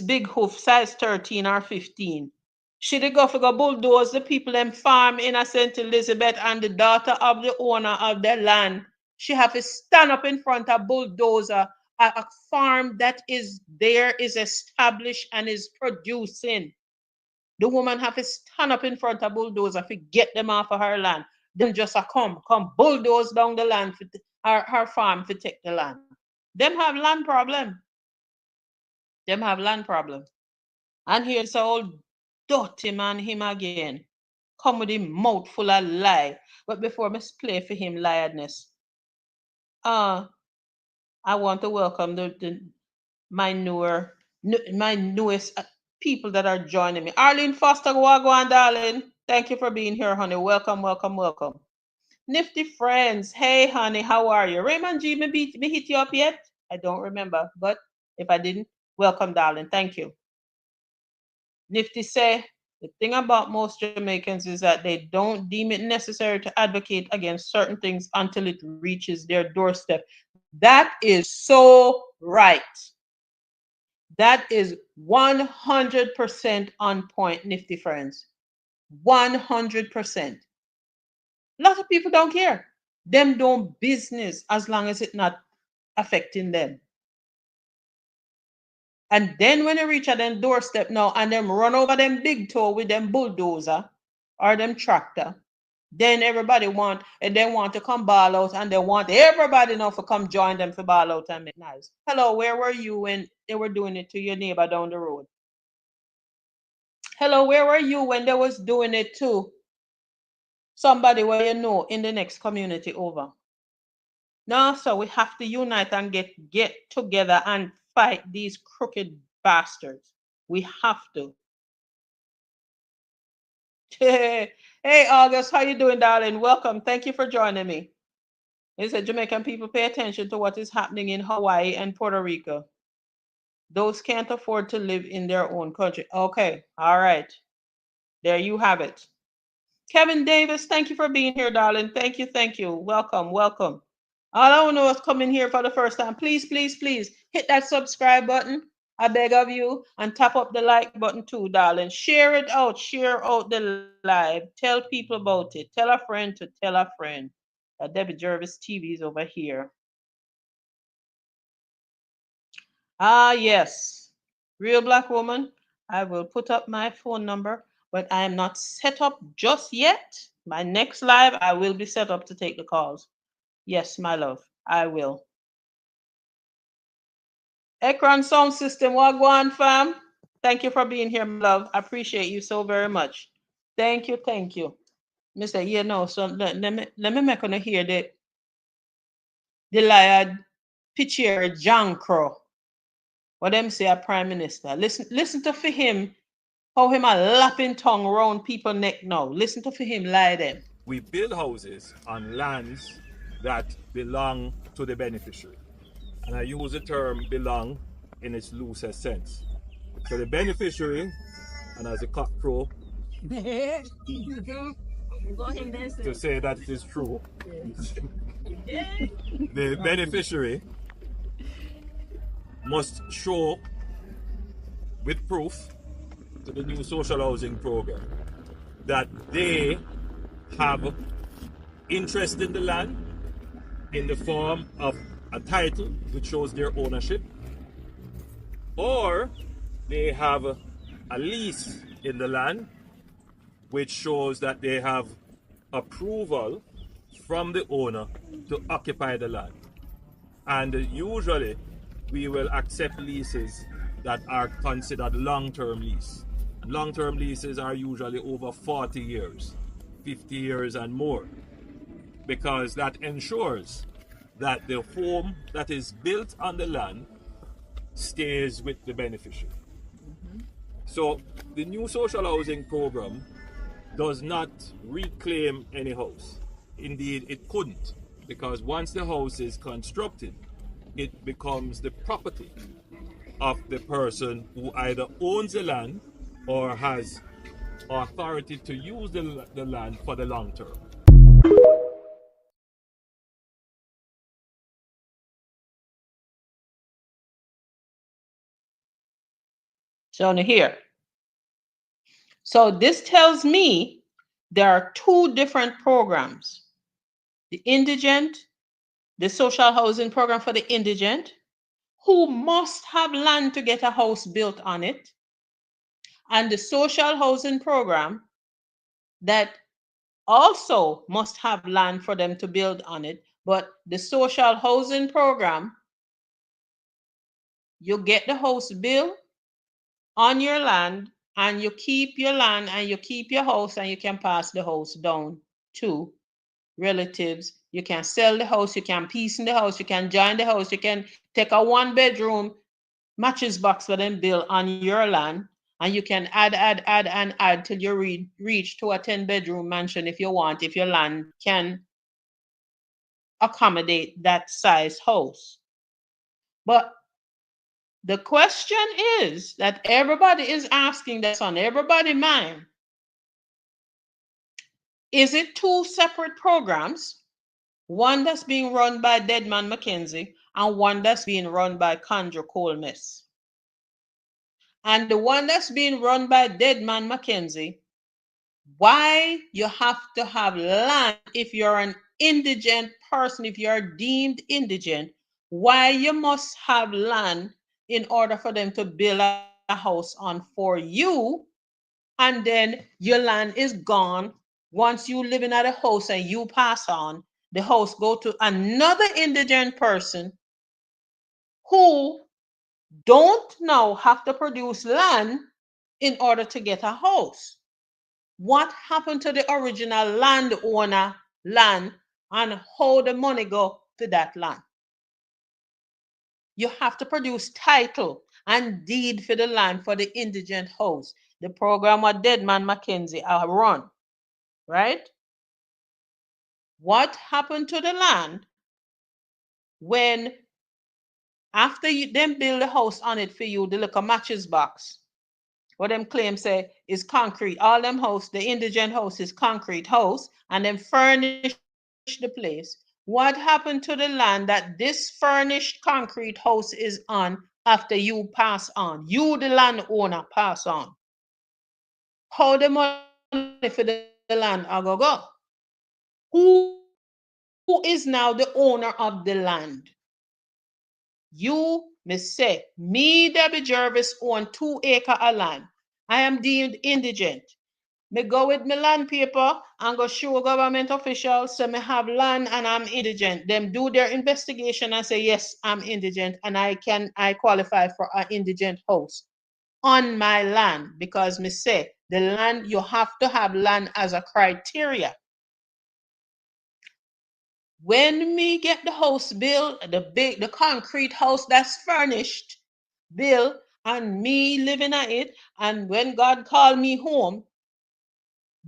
Big Hoof, size 13 or 15. She did go for go bulldoze the people them farm in a St. Elizabeth and the daughter of the owner of the land. She have to stand up in front of bulldozer. A farm that is there is established and is producing. The woman have to stand up in front of bulldozer to get them off of her land. Then just come bulldoze down the land for her farm to take the land. Them have land problem. Them have land problem. And here's the old dirty man him again. Come with him mouth full of lie. But before I play for him liarness, I want to welcome my newest people that are joining me. Arlene Foster, Wagwan, darling. Thank you for being here, honey. Welcome, welcome, welcome. Nifty friends. Hey, honey, how are you? Raymond G, me hit you up yet? I don't remember, but if I didn't, welcome, darling. Thank you. Nifty say, the thing about most Jamaicans is that they don't deem it necessary to advocate against certain things until it reaches their doorstep. That is so right. That is 100% on point, Nifty friends. 100%. A lot of people don't care. Them don't business as long as it's not affecting them. And then when they reach at them doorstep now and them run over them big toe with them bulldozer or them tractor, then everybody want to come ball out and they want everybody now to come join them for ball out and make nice. Hello, where were you when they were doing it to your neighbor down the road? Hello, where were you when they was doing it to somebody where you know in the next community over? No, so we have to unite and get together and fight these crooked bastards. We have to. Hey, August, how you doing, darling? Welcome. Thank you for joining me. It said Jamaican people pay attention to what is happening in Hawaii and Puerto Rico. Those can't afford to live in their own country. Okay, all right. There you have it. Kevin Davis, thank you for being here, darling. Thank you, thank you. Welcome, welcome. All I want to know is coming here for the first time. Please, please, please hit that subscribe button. I beg of you. And tap up the like button too, darling. Share it out. Share out the live. Tell people about it. Tell a friend to tell a friend. Debbie Jervis TV is over here. Ah, yes. Real Black Woman. I will put up my phone number, but I am not set up just yet. My next live, I will be set up to take the calls. Yes, my love, I will. Ekron Sound System, Wagwan fam. Thank you for being here, my love. I appreciate you so very much. Thank you, thank you. Mr. Yeah, no, so let me make on hear the liar picture John Crow. What them say a prime minister. Listen to for him how him a lapping tongue round people neck now. Listen to for him lie them. We build houses on lands that belong to the beneficiary. And I use the term belong in its loosest sense. So the beneficiary, and as a cock crow, to say that it is true, the beneficiary must show with proof to the new social housing program that they have interest in the land in the form of a title which shows their ownership, or they have a lease in the land which shows that they have approval from the owner to occupy the land. And usually we will accept leases that are considered long-term lease. Long-term leases are usually over 40 years, 50 years and more, because that ensures that the home that is built on the land stays with the beneficiary. So the new social housing program does not reclaim any house. Indeed, it couldn't, because once the house is constructed, it becomes the property of the person who either owns the land or has authority to use the land for the long term. So here. So this tells me there are two different programs. The indigent, the social housing program for the indigent, who must have land to get a house built on it, and the social housing program that also must have land for them to build on it. But the social housing program, you get the house built on your land, and you keep your land and you keep your house, and you can pass the house down to relatives. You can sell the house, you can piece in the house, you can join the house, you can take a 1-bedroom mattress box for them built on your land, and you can add till you reach to a 10-bedroom mansion if you want, if your land can accommodate that size house. But the question is that everybody is asking, that's on everybody's mind. Is it two separate programs? One that's being run by Deadman Mackenzie and one that's being run by Condra Colmes. And the one that's being run by Deadman Mackenzie, why you have to have land if you're an indigent person, if you're deemed indigent, why you must have land in order for them to build a house on for you, and then your land is gone. Once you live in a house and you pass on, the house go to another indigent person who don't now have to produce land in order to get a house. What happened to the original landowner land, and how the money go to that land? You have to produce title and deed for the land for the indigent house. The program of Deadman Mackenzie are run, right? What happened to the land when after you them build a house on it for you, the little matches box? What them claim say is concrete. All them house, the indigent house is concrete house, and them furnish the place with What happened to the land that this furnished concrete house is on after you pass on? You, the landowner, pass on. How the money for the land are going to go? Who is now the owner of the land? You, me say, me, Debbie Jervis, own 2 acres of land. I am deemed indigent. Me go with my land paper and go show government officials say me have land and I'm indigent. Them do their investigation and say yes, I'm indigent and I qualify for an indigent house on my land because me say the land you have to have land as a criteria. When me get the house bill, the concrete house that's furnished bill, and me living at it, and when God called me home,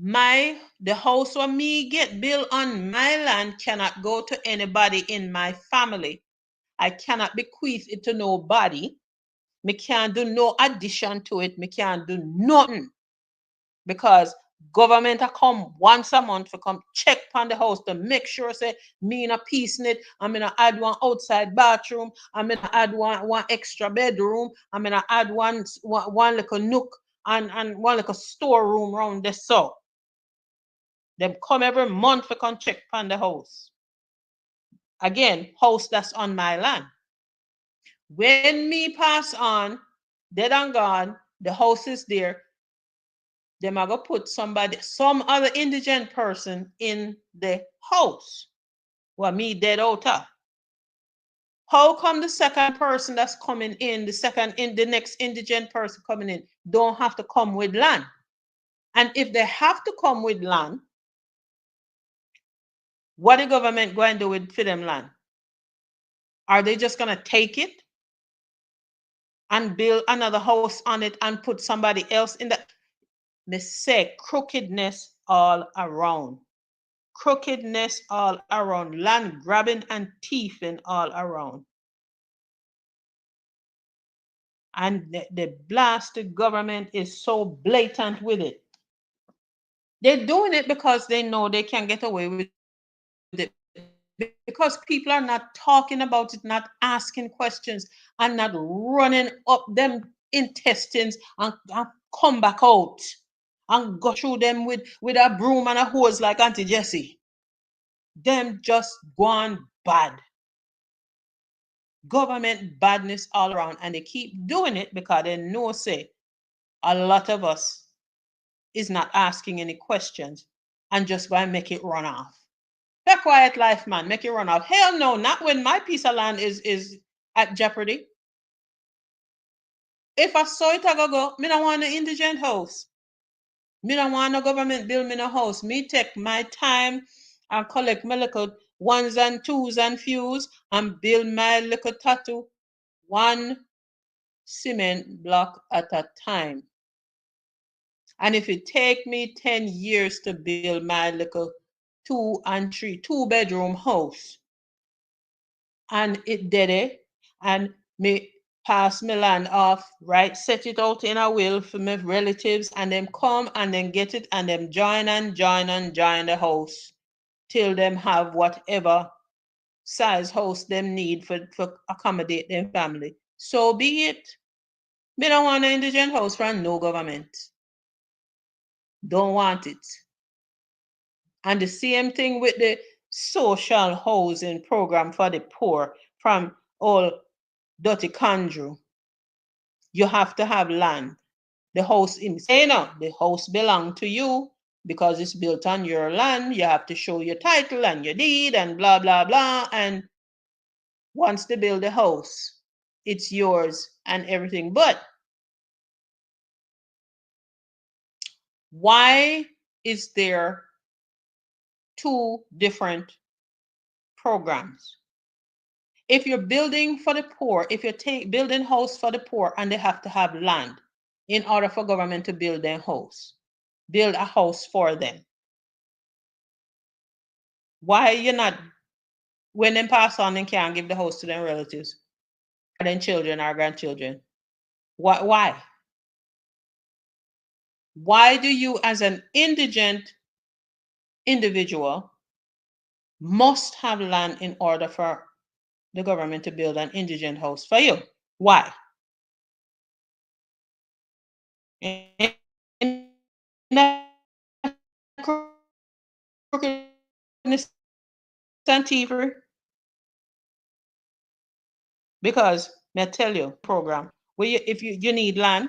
the house where me get bill on my land cannot go to anybody in my family. I cannot bequeath it to nobody. Me can't do no addition to it. Me can't do nothing because government a come once a month to come check on the house to make sure say me in a piece in it. I'm gonna add one outside bathroom. I'm gonna add one extra bedroom. I'm gonna add one little nook and one little storeroom around the so. Them come every month to come check on the house. Again, house that's on my land. When me pass on, dead and gone, the house is there. Them are gonna put some other indigent person in the house. Well, me dead out of. How come the second person that's coming in, the next indigent person coming in, don't have to come with land? And if they have to come with land, what the government going to do with for them land? Are they just gonna take it and build another house on it and put somebody else in that? Me say crookedness all around. Crookedness all around. Land grabbing and thieving all around. And the blasted government is so blatant with it. They're doing it because they know they can get away with it. Because people are not talking about it, not asking questions, and not running up them intestines and come back out and go through them with a broom and a hose like Auntie Jessie. Them just gone bad. Government badness all around, and they keep doing it because they know say a lot of us is not asking any questions and just going to make it run off. A quiet life, man, make it run off. Hell no, not when my piece of land is at jeopardy. If I saw it, I go, me don't want an indigent house. Me don't want no government build me no house. Me take my time and collect my little ones and twos and fews and build my little tattoo one cement block at a time. And if it take me 10 years to build my little 2-bedroom house, and it did it, and me pass my land off, right, set it out in a will for my relatives, and them come and then get it, and them join the house till them have whatever size house them need for accommodate them family. So be it. Me don't want an indigent house from no government. Don't want it. And the same thing with the social housing program for the poor from all Dirty Conjure. You have to have land. The house, the house belongs to you because it's built on your land. You have to show your title and your deed and blah, blah, blah. And once they build the house, it's yours and everything. But why is there 2 different programs? If you're building for the poor, if you're building house for the poor and they have to have land in order for government to build their house, build a house for them. Why you not, when them pass on, they can't give the house to their relatives, or their children or grandchildren? Why? Why do you as an indigent individual must have land in order for the government to build an indigent house for you. Why? Because may I tell you, program where if you need land,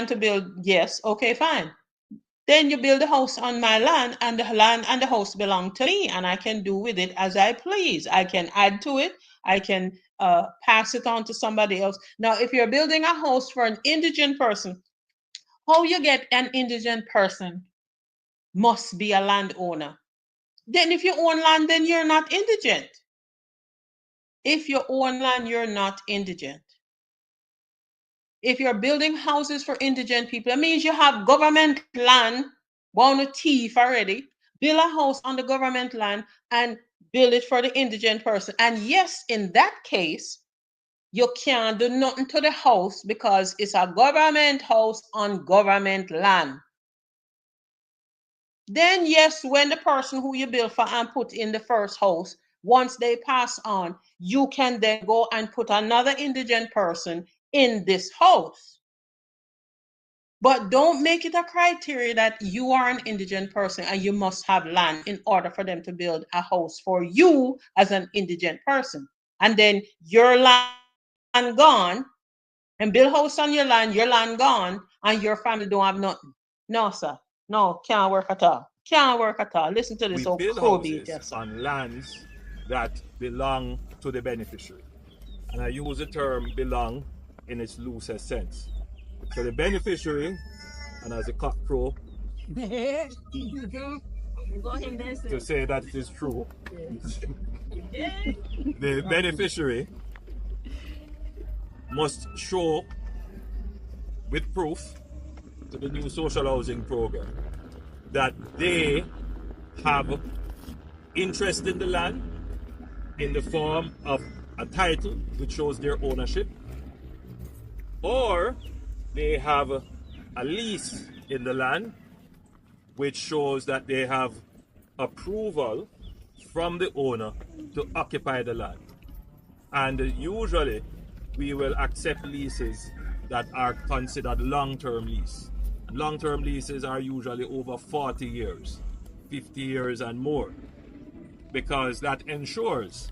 to build. Yes, okay, fine. Then you build a house on my land, and the land and the house belong to me, and I can do with it as I please. I can add to it. I can pass it on to somebody else. Now, if you're building a house for an indigent person, how you get an indigent person must be a landowner. Then if you own land, then you're not indigent. If you own land, you're not indigent. If you're building houses for indigent people, it means you have government land, want to thief already, build a house on the government land and build it for the indigent person. And yes, in that case, you can't do nothing to the house because it's a government house on government land. Then yes, when the person who you build for and put in the first house, once they pass on, you can then go and put another indigent person in this house. But don't make it a criteria that you are an indigent person and you must have land in order for them to build a house for you as an indigent person. And then your land gone and build house on your land gone, and your family don't have nothing. No, sir. No, can't work at all. Can't work at all. Listen to this We old build crowbait, houses yes, sir. on lands that belong to the beneficiary. And I use the term belong in its loosest sense. So the beneficiary, and as a cock crow, to say that it is true, the beneficiary must show with proof to the new social housing program that they have interest in the land in the form of a title which shows their ownership, or they have a lease in the land which shows that they have approval from the owner to occupy the land. And usually we will accept leases that are considered long-term lease. Long-term leases are usually over 40 years, 50 years and more, because that ensures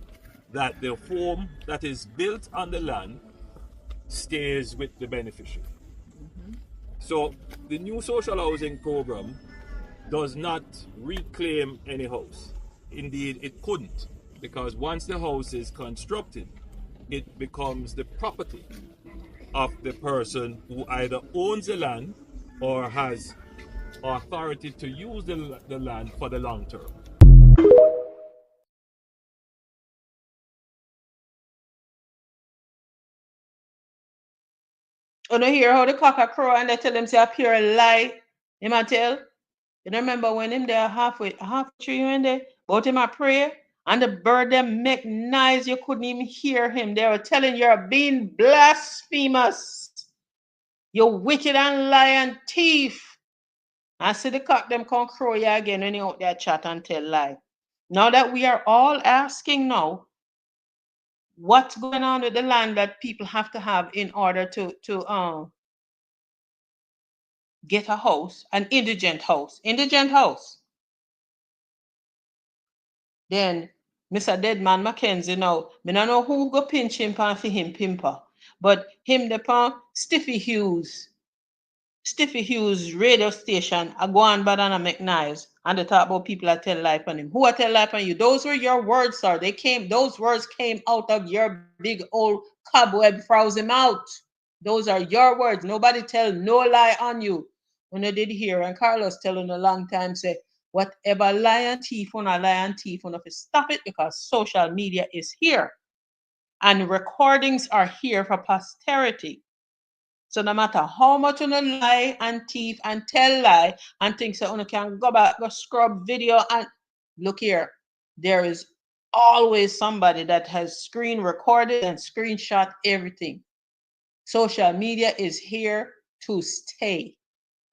that the home that is built on the land stays with the beneficiary. So the new social housing program does not reclaim any house. Indeed, it couldn't, because once the house is constructed, it becomes the property of the person who either owns the land or has authority to use the land for the long term. You know hear how the cock a crow and they tell him say a pure lie. Him a tell. You don't remember when him there halfway through you in there, but him a pray and the bird them make noise, you couldn't even hear him. They were telling you're being blasphemous. You wicked and lying thief. I see the cock them come crow you again when you out there chat and tell lie. Now that we are all asking now, what's going on with the land that people have to have in order to get a house, an indigent house. Then Mr. Deadman Mackenzie now, me no know who go pinch him pan for him pimper, but him the pan Stiffy Hughes radio station a go on bad and a make noise and they talk about people that tell life on him. Who I tell life on you? Those were your words, sir. Those words came out of your big old cobweb frozen mouth. Those are your words. Nobody tell no lie on you. When I did hear and Carlos telling a long time say, whatever lion thief on a lion thief on if stop it because social media is here and recordings are here for posterity. So no matter how much you lie and thief and tell lie and think so you can go back, go scrub video and look here, there is always somebody that has screen recorded and screenshot everything. Social media is here to stay.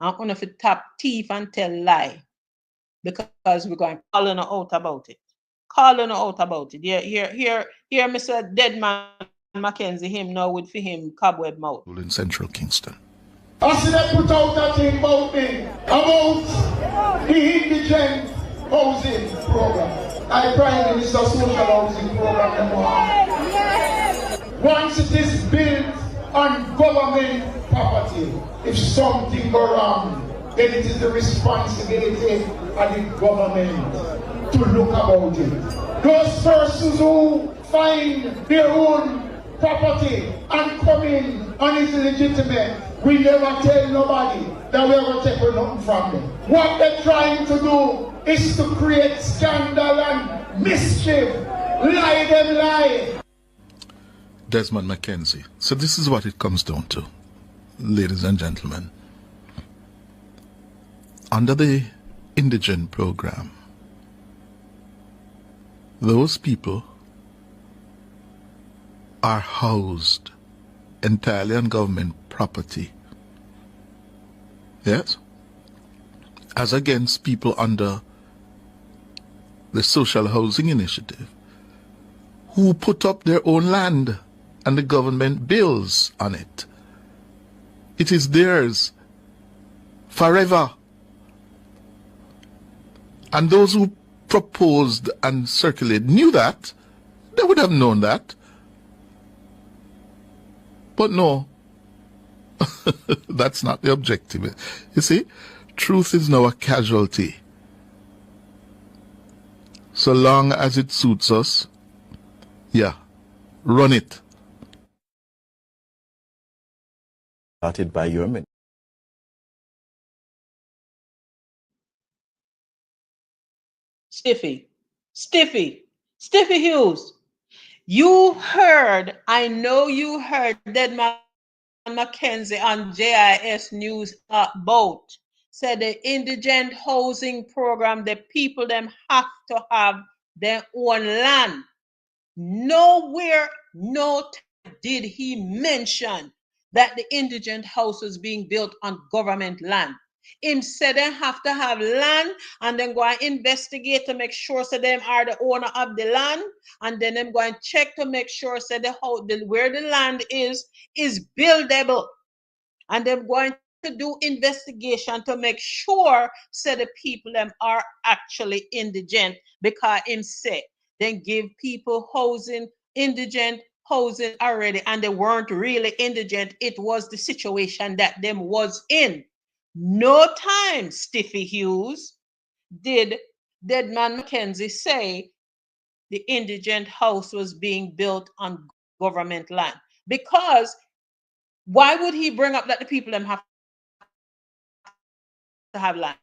I'm gonna tap thief and tell lie. because we're going calling her out about it. Calling her out about it. Here, Mr. Deadman Mackenzie, him now with for him cobweb mouth. In Central Kingston. I see them put out that thing about me, about the indigent housing program. I Prime Minister social housing program. Once it is built on government property, if something go wrong, then it is the responsibility of the government to look about it. Those persons who find their own property and come in and it's legitimate, we never tell nobody that we are going to take nothing from them. What they're trying to do is to create scandal and mischief. Lie them lie. Desmond Mackenzie. So this is what it comes down to, ladies and gentlemen. Under the indigent program, those people are housed entirely on government property. Yes? As against people under the Social Housing Initiative who put up their own land and the government builds on it. It is theirs forever. And those who proposed and circulated knew that. They would have known that. But no, that's not the objective. You see, truth is now a casualty. So long as it suits us, yeah, run it. Started by your men. Stiffy Hughes. You heard, I know you heard Deadman Mackenzie on JIS News about said the indigent housing program, the people them have to have their own land. Nowhere, no time did he mention that the indigent house was being built on government land. Him said they have to have land and then go and investigate to make sure so them are the owner of the land, and then them go and check to make sure so where the land is buildable, and them going to do investigation to make sure so the people them are actually indigent, because him say then give people housing, indigent housing already, and they weren't really indigent. It was the situation that them was in. No time, Stiffy Hughes, did Deadman Mackenzie say the indigent house was being built on government land. Because why would he bring up that the people them have to have land?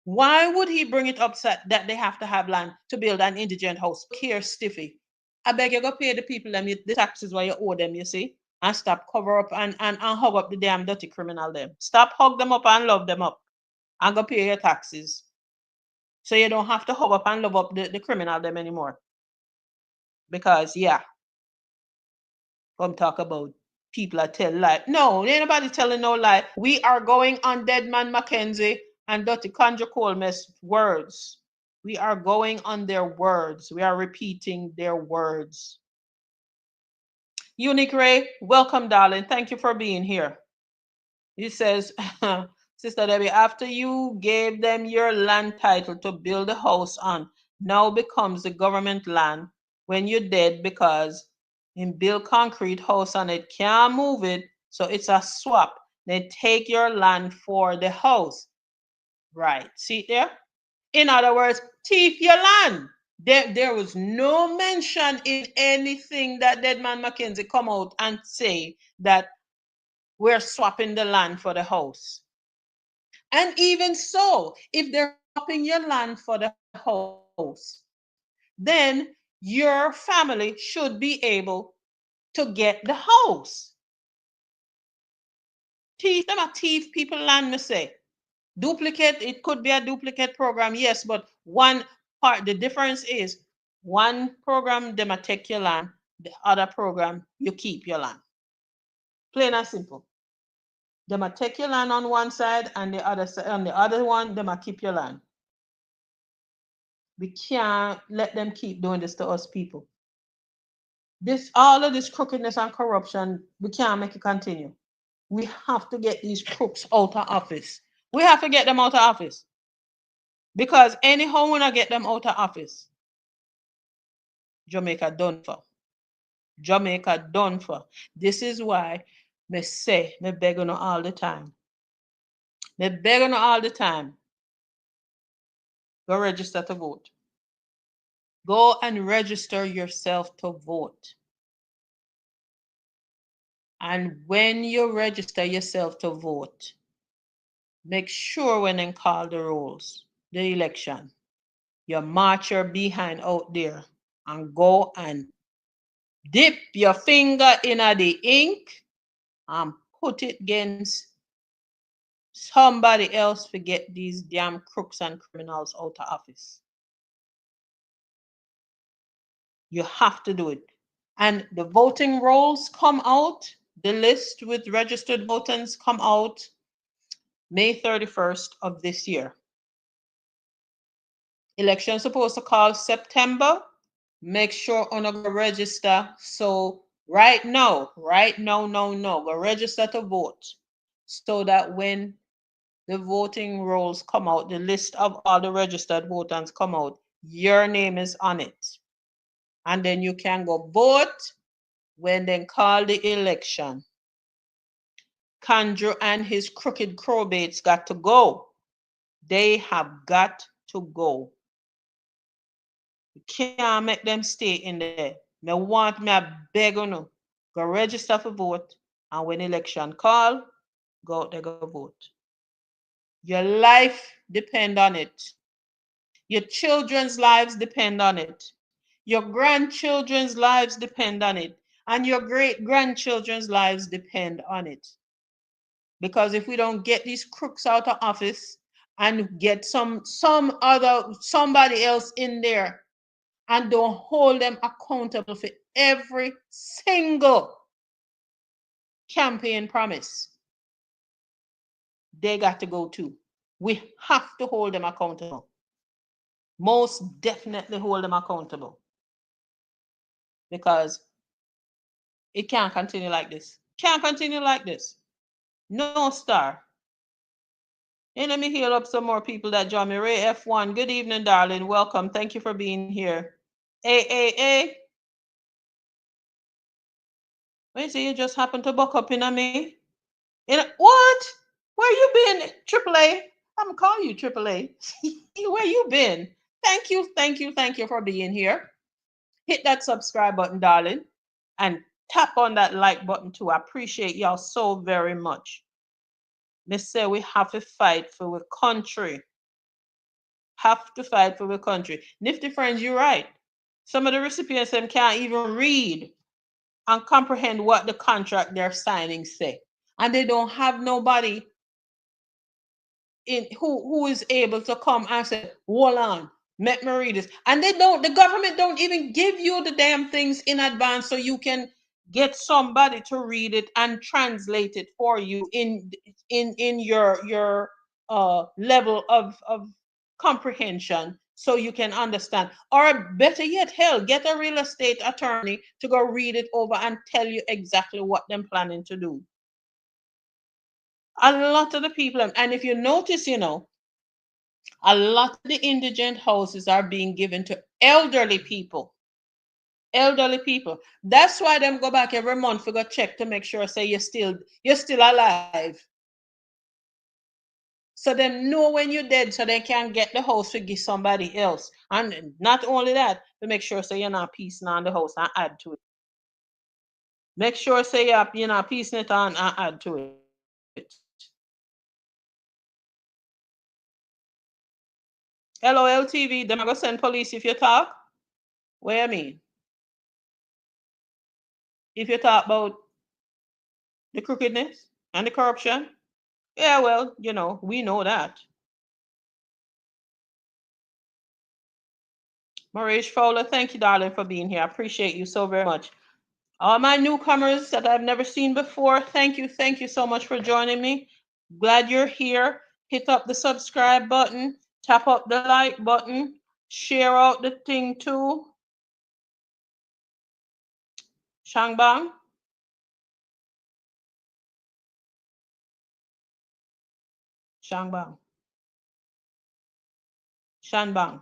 Why would he bring it up that they have to have land to build an indigent house? Here, Stiffy, I beg you go pay the people them the taxes while you owe them, you see? And stop cover up and hug up the damn dirty criminal them. Stop hug them up and love them up. And go pay your taxes. So you don't have to hug up and love up the criminal them anymore. Because, yeah, come talk about people that tell lie. No, ain't nobody telling no lie. We are going on Deadman Mackenzie and Dirty Conjure Colmes words. We are going on their words. We are repeating their words. Unique Ray, welcome, darling. Thank you for being here. He says, Sister Debbie, after you gave them your land title to build a house on, now becomes the government land when you're dead, because in build concrete house on it, can't move it, so it's a swap. They take your land for the house. Right, see there? In other words, thief your land. There was no mention in anything that Deadman Mackenzie come out and say that we're swapping the land for the house. And even so, if they're swapping your land for the house, then your family should be able to get the house. Thief, them a thief people land, me say. Duplicate, it could be a duplicate program, yes, but one part, the difference is one program, them a take your land, the other program, you keep your land. Plain and simple. Them a take your land on one side, and on the other one, them a keep your land. We can't let them keep doing this to us people. All of this crookedness and corruption, we can't make it continue. We have to get these crooks out of office. We have to get them out of office. Because anyhow, when I get them out of office, Jamaica done for. Jamaica done for. This is why me say, me beg you all the time. Me beg you all the time. Go register to vote. Go and register yourself to vote. And when you register yourself to vote, make sure when they call the rolls, the election, you march your behind out there and go and dip your finger in the ink and put it against somebody else to get these damn crooks and criminals out of office. You have to do it. And the voting rolls come out, the list with registered voters come out May 31st of this year. Election supposed to call September. Make sure on go register. So right now, go register to vote so that when the voting rolls come out, the list of all the registered voters come out, your name is on it. And then you can go vote when they call the election. Kandro and his crooked crowbaits got to go. They have got to go. You can't make them stay in there. Me beg you, go register for vote, and when election call, go out there go vote. Your life depend on it. Your children's lives depend on it. Your grandchildren's lives depend on it. And your great-grandchildren's lives depend on it. Because if we don't get these crooks out of office and get somebody else in there and don't hold them accountable for every single campaign promise, they got to go too. We have to hold them accountable. Most definitely hold them accountable. Because it can't continue like this. Can't continue like this. No star. And let me heal up some more people that join me. Ray F1, good evening, darling. Welcome. Thank you for being here. A. Wait, see, you just happened to buck up in me. What? Where you been, AAA? I'm calling you AAA. Where you been? Thank you for being here. Hit that subscribe button, darling, and tap on that like button too. I appreciate y'all so very much. They say we have to fight for our country. Have to fight for our country. Nifty friends, you're right. Some of the recipients them can't even read and comprehend what the contract they're signing say. And they don't have nobody in who is able to come and say, hold on, let me read this. And the government don't even give you the damn things in advance so you can get somebody to read it and translate it for you in your level of comprehension so you can understand. Or better yet, hell, get a real estate attorney to go read it over and tell you exactly what they're planning to do. A lot of the people, and if you notice, a lot of the indigent houses are being given to elderly people. Elderly people. That's why them go back every month for go check to make sure say you're still alive. So them know when you're dead so they can get the house to give somebody else. And not only that, to make sure say you're not piecing on the house and add to it. Make sure say you're not piecing it on and add to it. Hello, LTV. Them are going to send police if you talk. What do you mean? If you talk about the crookedness and the corruption, yeah, well, we know that. Maurice Fowler, thank you, darling, for being here. I appreciate you so very much. All my newcomers that I've never seen before, thank you so much for joining me. Glad you're here. Hit up the subscribe button, tap up the like button, share out the thing too. Shangbang. Shangbang. Shanbang.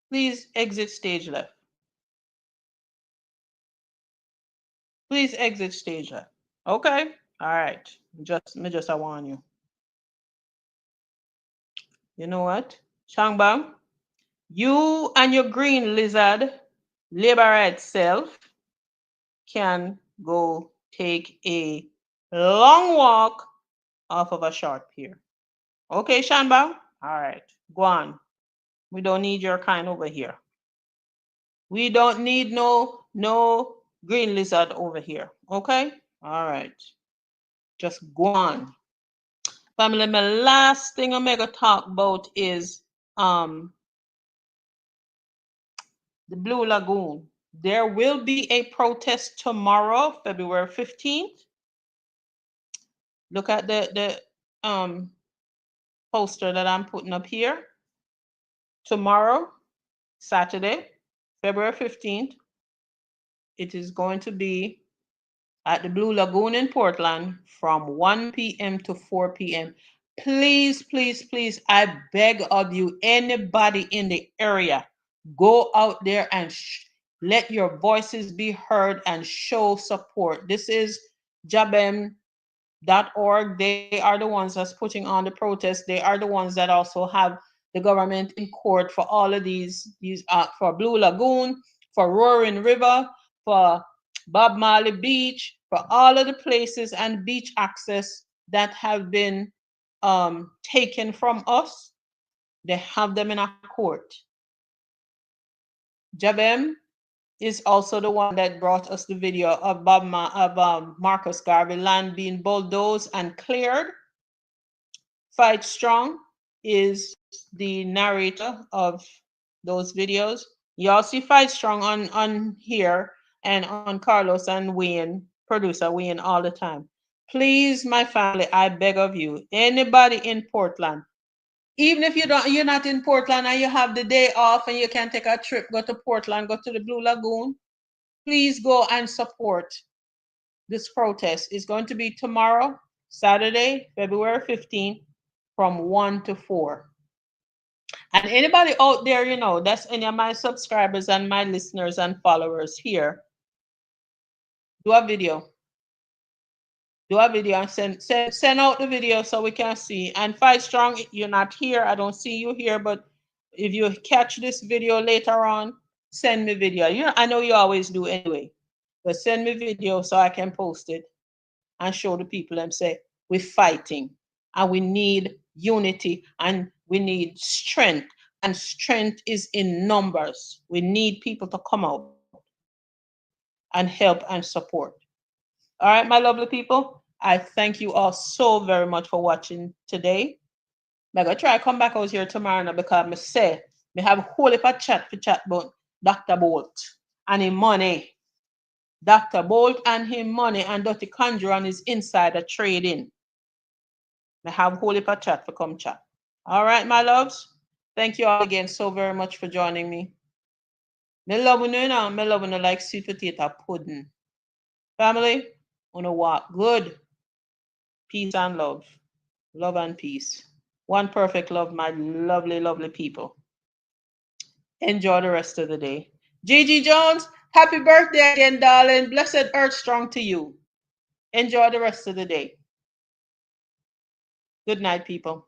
Please exit stage left. Please exit stage left. Okay. All right. I warn you. You know what? Shangbang, you and your green lizard labor self can go take a long walk off of a short pier. Okay, Shanbang? All right. Go on. We don't need your kind over here. We don't need no green lizard over here. Okay? All right. Just go on. Family, my last thing I'm going to talk about is the Blue Lagoon. There will be a protest tomorrow, February 15th. Look at the poster that I'm putting up here. Tomorrow, Saturday, February 15th, it is going to be at the Blue Lagoon in Portland from 1 p.m. to 4 p.m. Please, please, please, I beg of you, anybody in the area, go out there and let your voices be heard and show support. This is Jabem.org. They are the ones that's putting on the protest. They are the ones that also have the government in court for all of these for Blue Lagoon, for Roaring River, for Bob Marley Beach, for all of the places and beach access that have been taken from us. They have them in a court. Jabem is also the one that brought us the video of Marcus Garvey land being bulldozed and cleared. Fight Strong is the narrator of those videos. Y'all see Fight Strong on here and on Carlos and Wayne, producer Wayne, all the time. Please, my family, I beg of you, anybody in Portland, even if you're not in Portland and you have the day off and you can take a trip, go to Portland, go to the Blue Lagoon, please go and support this protest. It's going to be tomorrow, Saturday, February 15th, from 1 to 4. And anybody out there, that's any of my subscribers and my listeners and followers here, do a video. Do a video and send out the video so we can see. And Fight Strong, you're not here. I don't see you here, but if you catch this video later on, send me video. I know you always do anyway, but send me video so I can post it and show the people and say, we're fighting and we need unity and we need strength. And strength is in numbers. We need people to come out and help and support. All right, my lovely people, I thank you all so very much for watching today. I'm going to try to come back out here tomorrow now because I say, I have a whole heap of chat about Dr. Bolt and his money. Dr. Bolt and his money and Dirty Conjure and his insider trading. I have a whole heap of chat for come chat. All right, my loves. Thank you all again so very much for joining me. Me love you now. Me love you like sweet potato pudding. Family, wanna walk good. Peace and love. Love and peace. One perfect love, my lovely, lovely people. Enjoy the rest of the day. Gigi Jones, happy birthday again, darling. Blessed earth strong to you. Enjoy the rest of the day. Good night, people.